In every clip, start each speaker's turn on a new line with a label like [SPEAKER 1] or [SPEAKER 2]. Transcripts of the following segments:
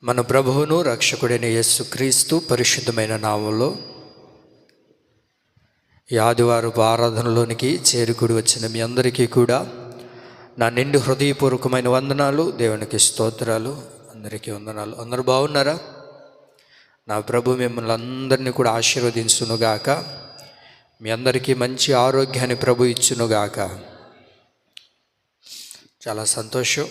[SPEAKER 1] మన ప్రభువును రక్షకుడైన యేసుక్రీస్తు పరిశుద్ధమైన నామంలో ఈ ఆదివారపు ఆరాధనలోనికి చేరుకుడి వచ్చిన మీ అందరికీ కూడా నా నిండు హృదయపూర్వకమైన వందనాలు, దేవునికి స్తోత్రాలు. అందరికీ వందనాలు. అందరూ బాగున్నారా? నా ప్రభు మిమ్మల్ని అందరినీ కూడా ఆశీర్వదించునుగాక. మీ అందరికీ మంచి ఆరోగ్యాన్ని ప్రభు ఇచ్చునుగాక. చాలా సంతోషం.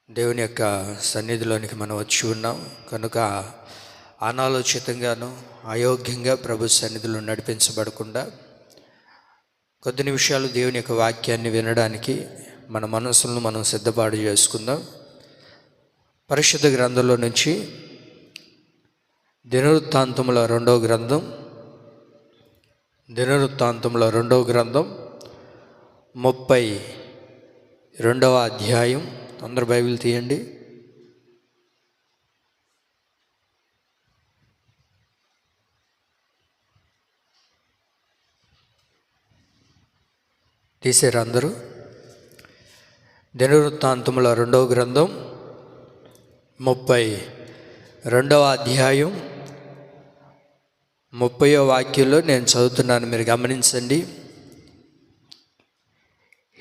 [SPEAKER 1] దేవుని యొక్క సన్నిధిలోనికి మనం వచ్చి ఉన్నాం కనుక అనాలోచితంగాను అయోగ్యంగా ప్రభు సన్నిధిలో నడిపించబడకుండా కొద్ది నిమిషాలు దేవుని యొక్క వాక్యాన్ని వినడానికి మన మనసులను మనం సిద్ధపాటు చేసుకుందాం. పరిశుద్ధ గ్రంథంలో నుంచి దినవృత్తాంతముల రెండవ గ్రంథం 32వ అధ్యాయం. అందరూ బైబిల్ తీయండి. తీసారు అందరూ? దినవృత్తాంతముల రెండవ గ్రంథం 32వ అధ్యాయం 30వ వాక్యంలో నేను చదువుతున్నాను, మీరు గమనించండి.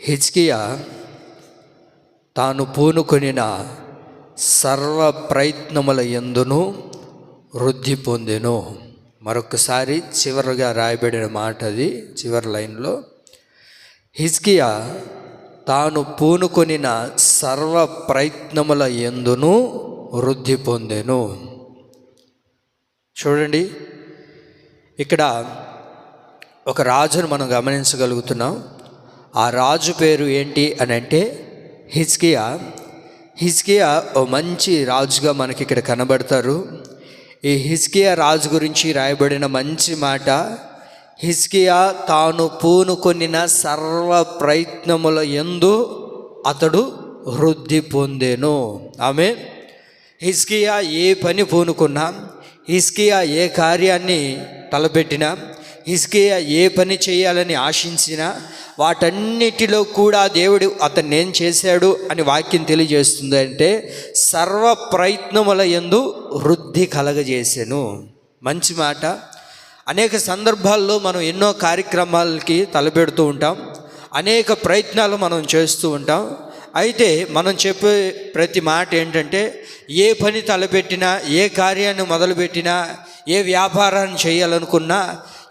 [SPEAKER 1] హిజ్కియా తాను పూనుకొనిన సర్వ ప్రయత్నముల యందును వృద్ధి పొందెను. మరొకసారి చివరిగా రాయబడిన మాట అది, చివరి లైన్లో హిజ్కియా తాను పూనుకొనిన సర్వ ప్రయత్నముల యందును వృద్ధి పొందెను. చూడండి, ఇక్కడ ఒక రాజును మనం గమనించగలుగుతున్నాం. ఆ రాజు పేరు ఏంటి అని అంటే హిజ్కియా. హిజ్కియా ఓ మంచి రాజుగా మనకి ఇక్కడ కనబడతారు. ఈ హిజ్కియా రాజు గురించి రాయబడిన మంచి మాట, హిజ్కియా తాను పూనుకొనిన సర్వ ప్రయత్నముల యందు అతడు వృద్ధి పొందెను. ఆమె హిజ్కియా ఏ పని పూనుకున్నా, హిజ్కియా ఏ కార్యాన్ని తలపెట్టినా, హిజ్కియా ఏ పని చేయాలని ఆశించినా వాటన్నిటిలో కూడా దేవుడు అతన్ని ఏం చేశాడు అని వాక్యం తెలియజేస్తుంది అంటే సర్వ ప్రయత్నముల యందు వృద్ధి కలగజేసెను. మంచి మాట. అనేక సందర్భాల్లో మనం ఎన్నో కార్యక్రమాలకి తలపెడుతూ ఉంటాం, అనేక ప్రయత్నాలు మనం చేస్తూ ఉంటాం. అయితే మనం చెప్పే ప్రతి మాట ఏంటంటే ఏ పని తలపెట్టినా, ఏ కార్యాన్ని మొదలుపెట్టినా, ఏ వ్యాపారాన్ని చేయాలనుకున్నా,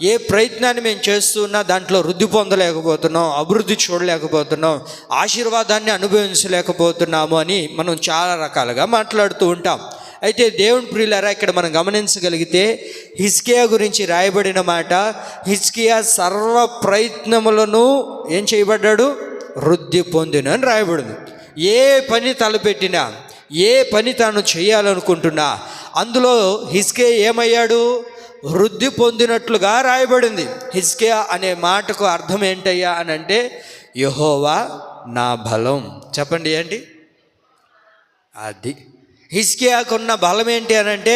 [SPEAKER 1] ఏ ప్రయత్నాన్ని మేము చేస్తున్నా దాంట్లో వృద్ధి పొందలేకపోతున్నాం, అభివృద్ధి చూడలేకపోతున్నాం, ఆశీర్వాదాన్ని అనుభవించలేకపోతున్నాము అని మనం చాలా రకాలుగా మాట్లాడుతూ ఉంటాం. అయితే దేవుని ప్రియులారా, ఇక్కడ మనం గమనించగలిగితే హిజ్కియా గురించి రాయబడిన మాట, హిజ్కియా సర్వ ప్రయత్నములను ఏం చేయబడ్డాడు? వృద్ధి పొందిన అని రాయబడింది. ఏ పని తలపెట్టినా, ఏ పని తాను చేయాలనుకుంటున్నా అందులో హిజ్కియా ఏమయ్యాడు? వృద్ధి పొందినట్లుగా రాయబడింది. హిజ్కియా అనే మాటకు అర్థం ఏంటయ్యా అని అంటే యెహోవా నా బలం. చెప్పండి ఏంటి అది? హిజ్కియాకున్న బలం ఏంటి అని అంటే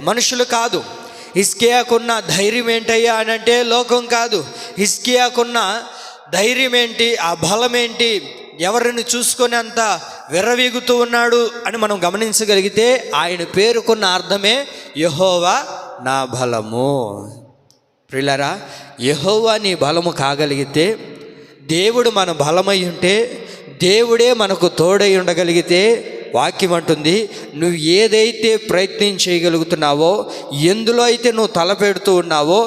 [SPEAKER 1] మనుషులు కాదు. హిజ్కియాకున్న ధైర్యం ఏంటయ్యా అని అంటే లోకం కాదు. హిజ్కియాకున్న ధైర్యం ఏంటి, ఆ బలం ఏంటి, ఎవరిని చూసుకొని అంత విర్రవీగుతూ ఉన్నాడు అని మనం గమనించగలిగితే ఆయన పేరుకున్న అర్థమే యెహోవా నా బలము. ప్రియులారా, యెహోవా నీ బలము కాగలిగితే, దేవుడు మన బలమై ఉంటే, దేవుడే మనకు తోడై ఉండగలిగితే వాక్యం అంటుంది నువ్వు ఏదైతే ప్రయత్నం చేయగలుగుతున్నావో, ఎందులో అయితే నువ్వు తలపెడుతూ ఉన్నావో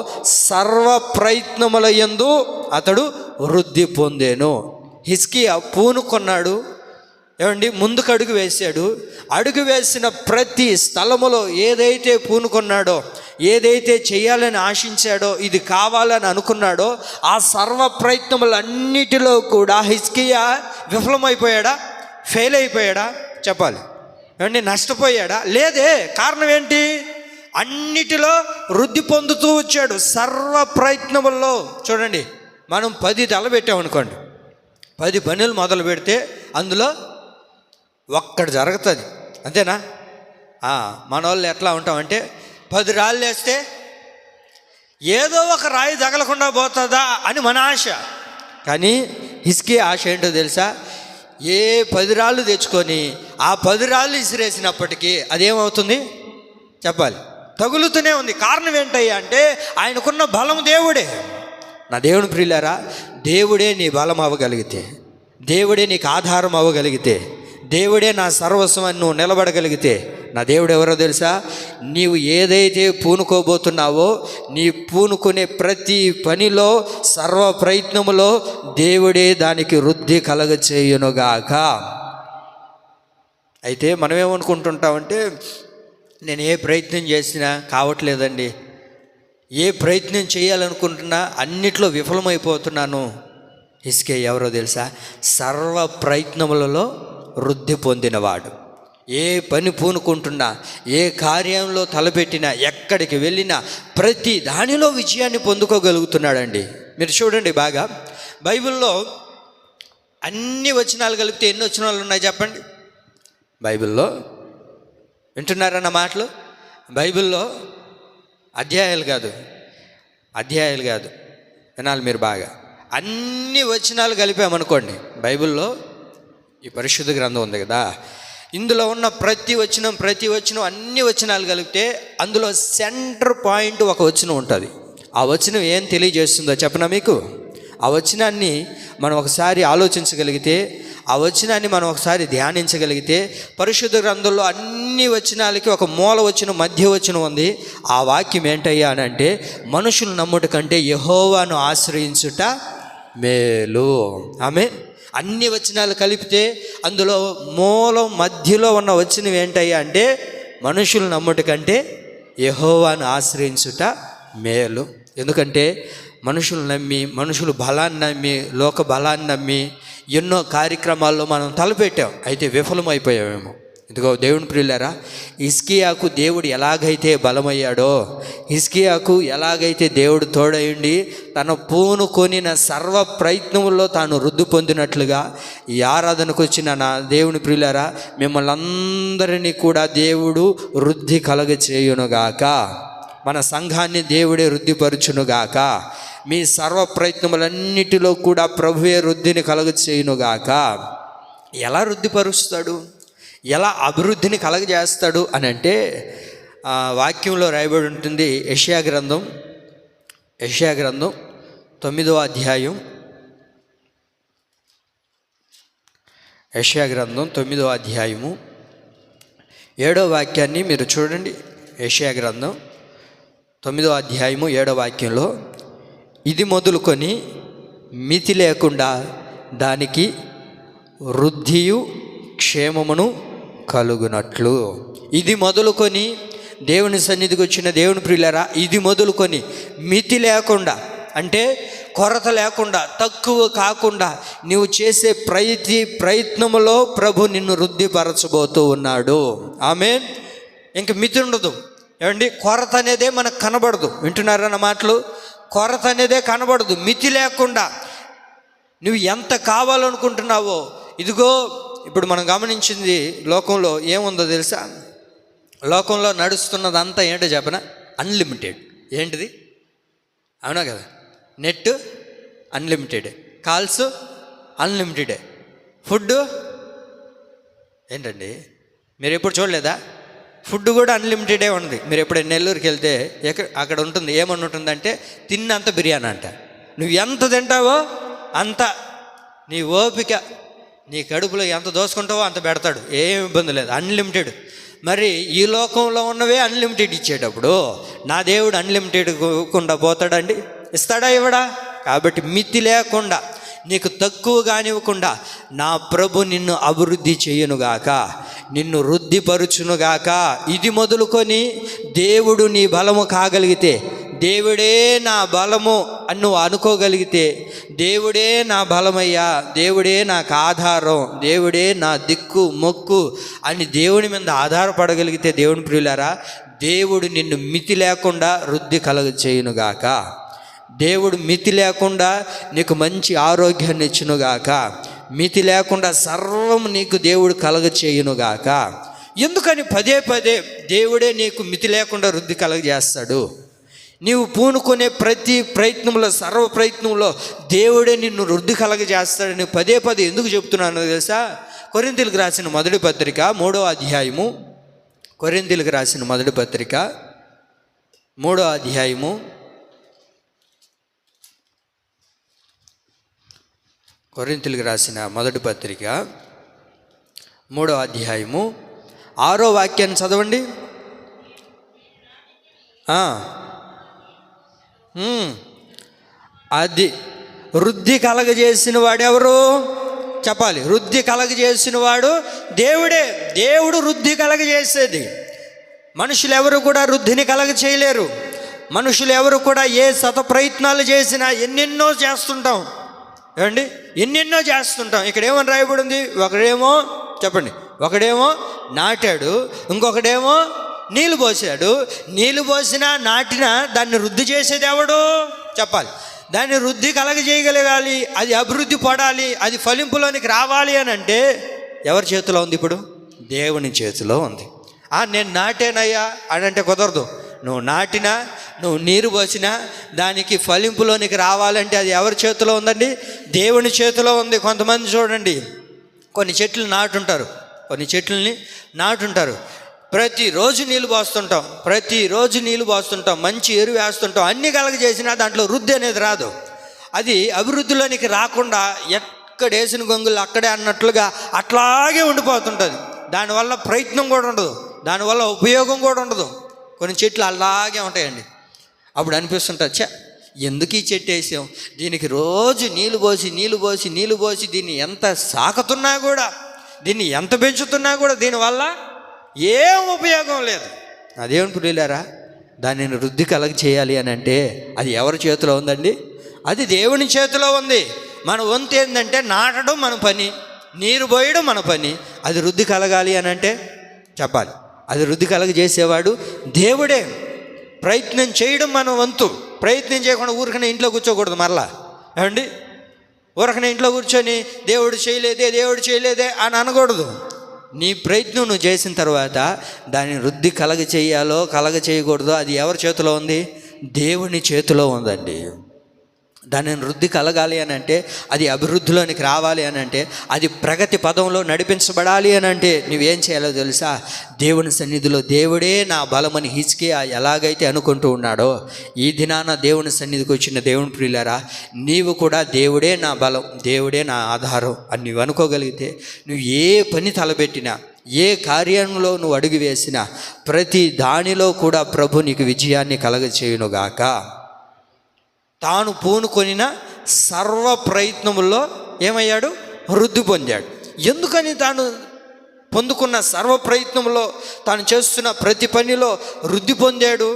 [SPEAKER 1] సర్వ ప్రయత్నముల యందు అతడు వృద్ధి పొందేను. హిజ్కియా పూనుకొన్నాడు, ఏమండి, ముందుకు అడుగు వేశాడు. అడుగు వేసిన ప్రతి స్థలములో ఏదైతే పూనుకొన్నాడో, ఏదైతే చేయాలని ఆశించాడో, ఇది కావాలని అనుకున్నాడో ఆ సర్వ ప్రయత్నములన్నిటిలో కూడా హిజ్కియా విఫలమైపోయాడా? ఫెయిల్ అయిపోయాడా? చెప్పాలి. ఏమండి, నష్టపోయాడా? లేదే. కారణం ఏంటి? అన్నిటిలో వృద్ధి పొందుతూ వచ్చాడు. సర్వ ప్రయత్నముల్లో చూడండి, మనం 10 తలపెట్టామనుకోండి, 10 పనులు మొదలు పెడితే అందులో ఒక్కటి జరుగుతుంది, అంతేనా? మన వాళ్ళు ఎట్లా ఉంటామంటే 10 రాళ్ళు వేస్తే ఏదో ఒక రాయి తగలకుండా పోతుందా అని మన ఆశ. కానీ హిజ్కియా ఆశ ఏంటో తెలుసా? ఏ 10 రాళ్ళు తెచ్చుకొని ఆ 10 రాళ్ళు విసిరేసినప్పటికీ అదేమవుతుంది చెప్పాలి, తగులుతూనే ఉంది. కారణం ఏంటయ్యా అంటే ఆయనకున్న బలం దేవుడే. నా దేవుని ప్రియులారా, దేవుడే నీ బలం అవ్వగలిగితే, దేవుడే నీకు ఆధారం అవ్వగలిగితే, దేవుడే నా సర్వస్వం అని నువ్వు నిలబడగలిగితే, నా దేవుడు ఎవరో తెలుసా? నీవు ఏదైతే పూనుకోబోతున్నావో నీ పూనుకునే ప్రతి పనిలో, సర్వ ప్రయత్నములో దేవుడే దానికి వృద్ధి కలగచేయునుగాక. అయితే మనం ఏమనుకుంటుంటామంటే, నేను ఏ ప్రయత్నం చేసినా కావట్లేదండి, ఏ ప్రయత్నం చేయాలనుకుంటున్నా అన్నిట్లో విఫలమైపోతున్నాను. హిజ్కియా ఎవరో తెలుసా? సర్వ ప్రయత్నములలో వృద్ధి పొందినవాడు. ఏ పని పూనుకుంటున్నా, ఏ కార్యంలో తలపెట్టినా, ఎక్కడికి వెళ్ళినా ప్రతి దానిలో విజయాన్ని పొందుకోగలుగుతున్నాడండి. మీరు చూడండి బాగా, బైబిల్లో అన్ని వచనాలు కలిపితే ఎన్ని వచనాలు ఉన్నాయి చెప్పండి? బైబిల్లో వింటున్నారన్న మాటలు? బైబిల్లో అధ్యాయాలు కాదు, వినాలి మీరు బాగా. అన్ని వచనాలు కలిపామనుకోండి, బైబిల్లో ఈ పరిశుద్ధ గ్రంథం ఉంది కదా, ఇందులో ఉన్న ప్రతి వచనం అన్ని వచనాలు కలిపితే అందులో సెంటర్ పాయింట్ ఒక వచనం ఉంటుంది. ఆ వచనం ఏం తెలియజేస్తుందో చెప్పనా మీకు? ఆ వచనాన్ని మనం ఒకసారి ఆలోచించగలిగితే, ఆ వచనాన్ని మనం ఒకసారి ధ్యానించగలిగితే, పరిశుద్ధ గ్రంథంలో అన్ని వచనాలకి ఒక మూల వచనం, మధ్య వచనం ఉంది. ఆ వాక్యం ఏంటయ్యా అని అంటే, మనుషులు నమ్ముట కంటే యెహోవాను ఆశ్రయించుట మేలు. ఆమె అన్ని వచనాలు కలిపితే అందులో మూలం మధ్యలో ఉన్న వచనం ఏంటయ్యా అంటే, మనుషులు నమ్ముట కంటే యెహోవాను ఆశ్రయించుట మేలు. ఎందుకంటే మనుషులు బలాన్ని నమ్మి, లోక బలాన్ని నమ్మి ఎన్నో కార్యక్రమాల్లో మనం తలపెట్టాం, అయితే విఫలమైపోయామేమో. ఇదిగో దేవుని ప్రియులారా, హిజ్కియాకు దేవుడు ఎలాగైతే బలమయ్యాడో, హిజ్కియాకు ఎలాగైతే దేవుడు తోడయుండి తన పూనుకొనిన సర్వ ప్రయత్నముల్లో తాను వృద్ధి పొందినట్లుగా, ఈ ఆరాధనకు వచ్చిన నా దేవుని ప్రియులారా, మిమ్మల్ని అందరినీ కూడా దేవుడు వృద్ధి కలగచేయునుగాక. మన సంఘాన్ని దేవుడే వృద్ధిపరచునుగాక. మీ సర్వ ప్రయత్నములన్నిటిలో కూడా ప్రభువే వృద్ధిని కలగచేయునుగాక. ఎలా వృద్ధిపరుస్తాడు, ఎలా అభివృద్ధిని కలగజేస్తాడు అని అంటే, వాక్యంలో రాయబడి ఉంటుంది. యెషయా గ్రంథం 9వ అధ్యాయం, యెషయా గ్రంథం 9వ అధ్యాయము 7వ వాక్యాన్ని మీరు చూడండి. యెషయా గ్రంథం 9వ అధ్యాయము 7వ వాక్యంలో, ఇది మొదలుకొని మితి లేకుండా దానికి వృద్ధియు క్షేమమును కలుగునట్లు. ఇది మొదలుకొని, దేవుని సన్నిధికి వచ్చిన దేవుని ప్రియులారా, ఇది మొదలుకొని మితి లేకుండా అంటే కొరత లేకుండా, తక్కువ కాకుండా నీవు చేసే ప్రతి ప్రయత్నములో ప్రభు నిన్ను వృద్ధిపరచబోతూ ఉన్నాడు. ఆమేన్. ఇంక మితి ఉండదు. ఏమండి, కొరత అనేదే మనకు కనబడదు. వింటున్నారన్న మాటలు? కొరత అనేదే కనబడదు. మితి లేకుండా నువ్వు ఎంత కావాలనుకుంటున్నావో, ఇదిగో ఇప్పుడు మనం గమనించింది, లోకంలో ఏముందో తెలుసా? లోకంలో నడుస్తున్నదంతా ఏంటో చెప్పనా? అన్లిమిటెడ్. ఏంటిది? అవునా కదా? నెట్ అన్లిమిటెడ్, కాల్స్ అన్లిమిటెడే, ఫుడ్ ఏంటండి మీరు ఎప్పుడు చూడలేదా? ఫుడ్ కూడా అన్లిమిటెడే ఉంది. మీరు ఎప్పుడైనా నెల్లూరుకి వెళ్తే అక్కడ ఉంటుంది, ఏమని ఉంటుందంటే, తిన్నంత బిర్యానీ అంట. నువ్వు ఎంత తింటావో అంత, నీ ఓపిక, నీ కడుపులో ఎంత దోసుకుంటావో అంత పెడతాడు, ఏం ఇబ్బంది లేదు, అన్లిమిటెడ్. మరి ఈ లోకంలో ఉన్నవే అన్లిమిటెడ్ ఇచ్చేటప్పుడు నా దేవుడు అన్లిమిటెడ్ ఇవ్వకుండా పోతాడండి? ఇస్తాడా? ఇవ్వడా? కాబట్టి మితి లేకుండా, నీకు తక్కువ కానివ్వకుండా నా ప్రభు నిన్ను అభివృద్ధి చేయునుగాక, నిన్ను వృద్ధిపరుచునుగాక. ఇది మొదలుకొని దేవుడు నీ బలము కాగలిగితే, దేవుడే నా బలము అని నువ్వు అనుకోగలిగితే, దేవుడే నా బలమయ్యా, దేవుడే నాకు ఆధారం, దేవుడే నా దిక్కు మొక్కు అని దేవుని మీద ఆధారపడగలిగితే, దేవుని ప్రియులారా, దేవుడు నిన్ను మితి లేకుండా వృద్ధి కలగచేయునుగాక. దేవుడు మితి లేకుండా నీకు మంచి ఆరోగ్యాన్ని ఇచ్చునుగాక. మితి లేకుండా సర్వం నీకు దేవుడు కలగచేయునుగాక. ఎందుకని పదే పదే దేవుడే నీకు మితి లేకుండా వృద్ధి కలగజేస్తాడు? నీవు పూనుకునే ప్రతి ప్రయత్నంలో, సర్వ ప్రయత్నంలో దేవుడే నిన్ను వృద్ధి కలగజేస్తాడని పదే పదే ఎందుకు చెప్తున్నానో తెలుసా? కొరింథీయులకు రాసిన మొదటి పత్రిక 3వ అధ్యాయము, కొరింథీయులకు రాసిన మొదటి పత్రిక 3వ అధ్యాయము, కొరింథీయులకు రాసిన మొదటి పత్రిక 3వ అధ్యాయము 6వ వాక్యాన్ని చదవండి. అది వృద్ధి కలగజేసిన వాడు ఎవరు చెప్పాలి? వృద్ధి కలగజేసిన వాడు దేవుడే. దేవుడు వృద్ధి కలగజేసేది. మనుషులు ఎవరు కూడా వృద్ధిని కలగ చేయలేరు. మనుషులు ఎవరు కూడా ఏ శత ప్రయత్నాలు చేసినా ఎన్నెన్నో చేస్తుంటాం, ఏమండి, ఎన్నెన్నో చేస్తుంటాం. ఇక్కడ ఏమని రాయబడి ఉంది? ఒకడేమో చెప్పండి, ఒకడేమో నాటాడు, ఇంకొకడేమో నీళ్ళు పోసాడు. నీళ్ళు పోసినా నాటినా దాన్ని వృద్ధి చేసేది ఎవడు చెప్పాలి? దాన్ని వృద్ధి కలగజేయగలగాలి, అది అభివృద్ధి పడాలి, అది ఫలింపులోనికి రావాలి అని అంటే ఎవరి చేతిలో ఉంది? ఇప్పుడు దేవుని చేతిలో ఉంది. నేను నాటేనయ్యా అని అంటే కుదరదు. నువ్వు నాటినా, నువ్వు నీరు పోసినా దానికి ఫలింపులోనికి రావాలంటే అది ఎవరి చేతిలో ఉందండి? దేవుని చేతిలో ఉంది. కొంతమంది చూడండి, కొన్ని చెట్లు నాటుంటారు, కొన్ని చెట్లని నాటుంటారు, ప్రతిరోజు నీళ్ళు పోస్తుంటాం, ప్రతిరోజు నీళ్ళు పోస్తుంటాం, మంచి ఎరువు వేస్తుంటాం, అన్ని కలగజేసినా దాంట్లో వృద్ధి అనేది రాదు. అది అభివృద్ధిలోనికి రాకుండా ఎక్కడేసిన గొంగులు అక్కడే అన్నట్లుగా అట్లాగే ఉండిపోతుంటుంది. దానివల్ల ప్రయత్నం కూడా ఉండదు, దానివల్ల ఉపయోగం కూడా ఉండదు. కొన్ని చెట్లు అలాగే ఉంటాయండి. అప్పుడు అనిపిస్తుంటుంది, ఎందుకు ఈ చెట్టు వేసాం, దీనికి రోజు నీళ్ళు పోసి దీన్ని ఎంత సాకుతున్నా కూడా, దీన్ని ఎంత పెంచుతున్నా కూడా దీనివల్ల ఏం ఉపయోగం లేదు. అదేమని పురిలారా, దానిని వృద్ధి కలగ చేయాలి అని అంటే అది ఎవరి చేతిలో ఉందండి? అది దేవుని చేతిలో ఉంది. మన వంతు ఏంటంటే నాటడం మన పని, నీరు పోయడం మన పని. అది వృద్ధి కలగాలి అని అంటే చెప్పాలి, అది వృద్ధి కలగ చేసేవాడు దేవుడే. ప్రయత్నం చేయడం మన వంతు. ప్రయత్నం చేయకుండా ఊరికనే ఇంట్లో కూర్చోకూడదు. మరలా ఏమండి, ఊరికనే ఇంట్లో కూర్చొని దేవుడు చేయలేదే అని అనకూడదు. నీ ప్రయత్నం నువ్వు చేసిన తర్వాత దాన్ని వృద్ధి కలగ చేయకూడదో అది ఎవరి చేతిలో ఉంది? దేవుని చేతిలో ఉందండి. దానిని వృద్ధి కలగాలి అని అంటే, అది అభివృద్ధిలోనికి రావాలి అని అంటే, అది ప్రగతి పదంలో నడిపించబడాలి అని అంటే నువ్వేం చేయాలో తెలుసా? దేవుని సన్నిధిలో దేవుడే నా బలమని హిజ్కియా ఎలాగైతే అనుకుంటూ ఉన్నాడో, ఈ దినాన దేవుని సన్నిధికి వచ్చిన దేవుని ప్రియులారా, నీవు కూడా దేవుడే నా బలం, దేవుడే నా ఆధారం అని నువ్వు అనుకోగలిగితే, నువ్వు ఏ పని తలపెట్టినా, ఏ కార్యంలో నువ్వు అడుగు వేసినా ప్రతి దానిలో కూడా ప్రభు నీకు విజయాన్ని కలగచేయునుగాక. తాను పూనుకొనిన సర్వ ప్రయత్నముల్లో ఏమయ్యాడు? వృద్ధి పొందాడు. ఎందుకని తాను పొందుకున్న సర్వ ప్రయత్నంలో, తాను చేస్తున్న ప్రతి పనిలో వృద్ధి పొందాడు?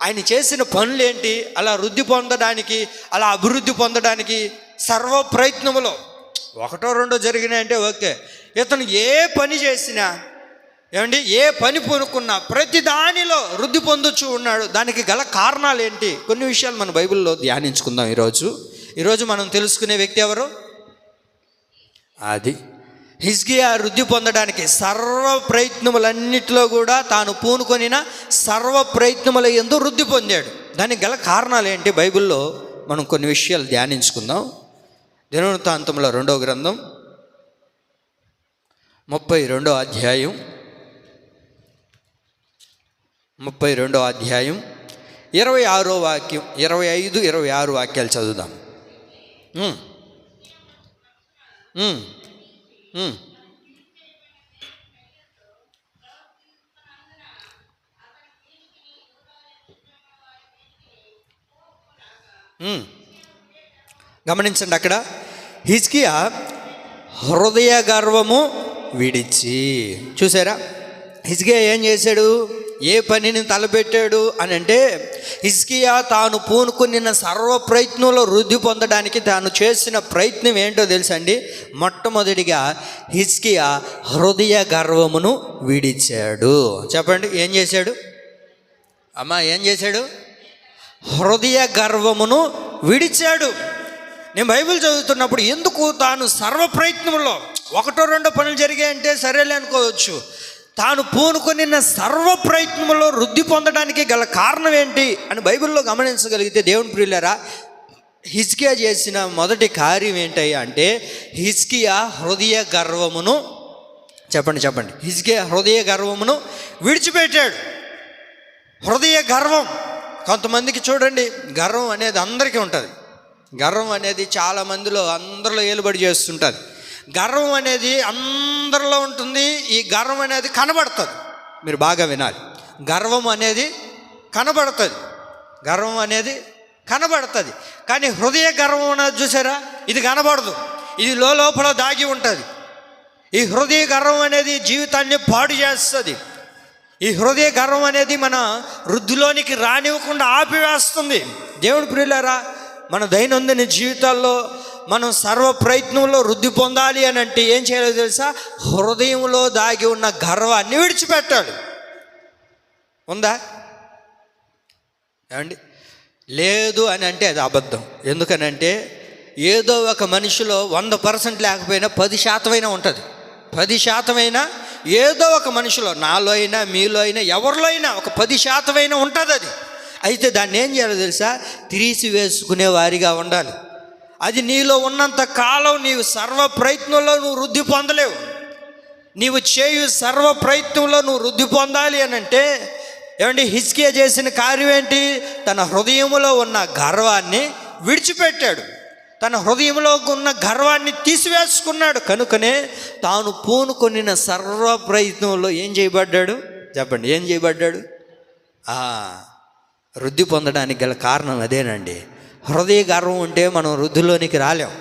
[SPEAKER 1] ఆయన చేసిన పనులేంటి? అలా వృద్ధి పొందడానికి, అలా అభివృద్ధి పొందడానికి సర్వ ప్రయత్నములో ఒకటో రెండో జరిగినాయంటే ఓకే. ఇతను ఏ పని చేసినా, ఏమండి, ఏ పని పూనుకున్నా ప్రతి దానిలో వృద్ధి పొందొచ్చు ఉన్నాడు. దానికి గల కారణాలు ఏంటి? కొన్ని విషయాలు మన బైబిల్లో ధ్యానించుకుందాం ఈరోజు మనం తెలుసుకునే వ్యక్తి ఎవరు? అది హిజ్కియా వృద్ధి పొందడానికి సర్వ ప్రయత్నములన్నిటిలో కూడా తాను పూనుకొనిన సర్వ ప్రయత్నముల యందు వృద్ధి పొందాడు. దానికి గల కారణాలు ఏంటి? బైబిల్లో మనం కొన్ని విషయాలు ధ్యానించుకుందాం. దినవృత్తాంతముల 2వ గ్రంథం 32వ అధ్యాయం 26వ వాక్యం, 25, 26 వాక్యాలు చదువుదాం. గమనించండి, అక్కడ హిజ్కియా హృదయ గర్వము విడిచి, చూసారా హిజ్కియా ఏం చేశాడు? ఏ పనిని తలపెట్టాడు అని అంటే, హిజ్కియా తాను పూనుకున్న సర్వ ప్రయత్నంలో వృద్ధి పొందడానికి తాను చేసిన ప్రయత్నం ఏంటో తెలుసండి? మొట్టమొదటిగా హిజ్కియా హృదయ గర్వమును విడిచాడు. చెప్పండి, ఏం చేశాడు అమ్మా? ఏం చేశాడు? హృదయ గర్వమును విడిచాడు. నేను బైబిల్ చదువుతున్నప్పుడు ఎందుకు తాను సర్వ ప్రయత్నంలో ఒకటో రెండో పనులు జరిగాయంటే సరేలే అనుకోవచ్చు, తాను పూనుకొనిన సర్వ ప్రయత్నంలో వృద్ధి పొందడానికి గల కారణం ఏంటి అని బైబిల్లో గమనించగలిగితే దేవుని ప్రియులారా, హిజ్కియా చేసిన మొదటి కార్యం ఏంటయ్యా అంటే హిజ్కియా హృదయ గర్వమును చెప్పండి హిజ్కియా హృదయ గర్వమును విడిచిపెట్టాడు. హృదయ గర్వం, కొంతమందికి చూడండి గర్వం అనేది అందరికీ ఉంటుంది. గర్వం అనేది చాలామందిలో అందరిలో ఏలుబడి చేస్తుంటుంది. గర్వం అనేది అందరిలో ఉంటుంది. ఈ గర్వం అనేది కనబడుతుంది. మీరు బాగా వినాలి, గర్వం అనేది కనబడుతుంది. గర్వం అనేది కనబడుతుంది, కానీ హృదయ గర్వం అనేది చూసారా, ఇది కనబడదు. ఇది లోపల దాగి ఉంటుంది. ఈ హృదయ గర్వం అనేది జీవితాన్ని పాడు చేస్తుంది. ఈ హృదయ గర్వం అనేది మన వృద్ధిలోనికి రానివ్వకుండా ఆపివేస్తుంది. దేవుని ప్రియులారా, మన దైనందిన జీవితాల్లో మనం సర్వ ప్రయత్నంలో వృద్ధి పొందాలి అని అంటే ఏం చేయాలో తెలుసా? హృదయంలో దాగి ఉన్న గర్వాన్ని విడిచిపెట్టాలి. ఉందా ఏమండి? లేదు అని అంటే అది అబద్ధం. ఎందుకనంటే ఏదో ఒక మనిషిలో 100% లేకపోయినా 10% ఉంటుంది. 10% ఏదో ఒక మనిషిలో, నాలో అయినా మీలో అయినా ఎవరిలో అయినా ఒక 10% ఉంటుంది అది. అయితే దాన్ని ఏం చేయాలో తెలుసా? తీసివేసుకునే వారిగా ఉండాలి. అది నీలో ఉన్నంత కాలం నీవు సర్వ ప్రయత్నంలో నువ్వు వృద్ధి పొందలేవు. నీవు చేయు సర్వ ప్రయత్నంలో నువ్వు వృద్ధి పొందాలి అని అంటే ఏమండి, హిజ్కియా చేసిన కార్యం ఏంటి? తన హృదయంలో ఉన్న గర్వాన్ని విడిచిపెట్టాడు. తన హృదయంలో ఉన్న గర్వాన్ని తీసివేసుకున్నాడు. కనుకనే తాను పూనుకొనిన సర్వ ప్రయత్నంలో ఏం చేయబడ్డాడు? చెప్పండి, ఏం చేయబడ్డాడు? వృద్ధి పొందడానికి గల కారణం అదేనండి. హృదయ గర్వం ఉంటే మనం వృద్ధిలోనికి రాలేం.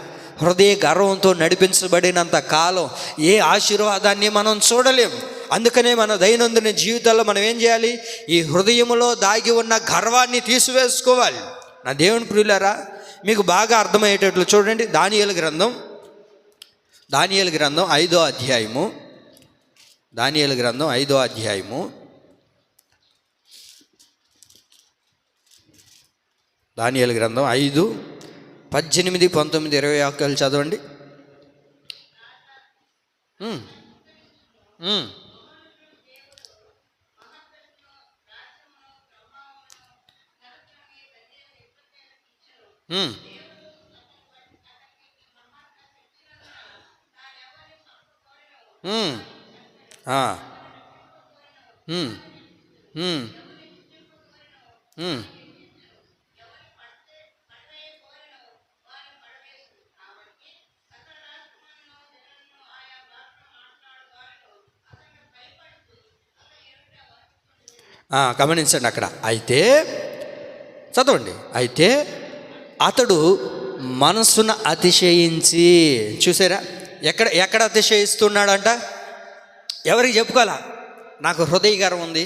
[SPEAKER 1] హృదయ గర్వంతో నడిపించబడినంత కాలం ఏ ఆశీర్వాదాన్ని మనం చూడలేం. అందుకనే మన దైనందిన జీవితాల్లో మనం ఏం చేయాలి? ఈ హృదయంలో దాగి ఉన్న గర్వాన్ని తీసివేసుకోవాలి. నా దేవుని ప్రియులారా, మీకు బాగా అర్థమయ్యేటట్లు చూడండి. దానియేలు గ్రంథం 5వ అధ్యాయము. దానియేలు గ్రంథం 5వ అధ్యాయము. దానియేలు గ్రంథం 5, 18, 19, 20 వాక్యాలు చదవండి. గమనించండి అక్కడ. అయితే చదవండి. అయితే అతడు మనసును అతిశయించి, చూసారా ఎక్కడ అతిశయిస్తున్నాడంట? ఎవరికి చెప్పుకోవాలా? నాకు హృదయ గర్వం ఉంది,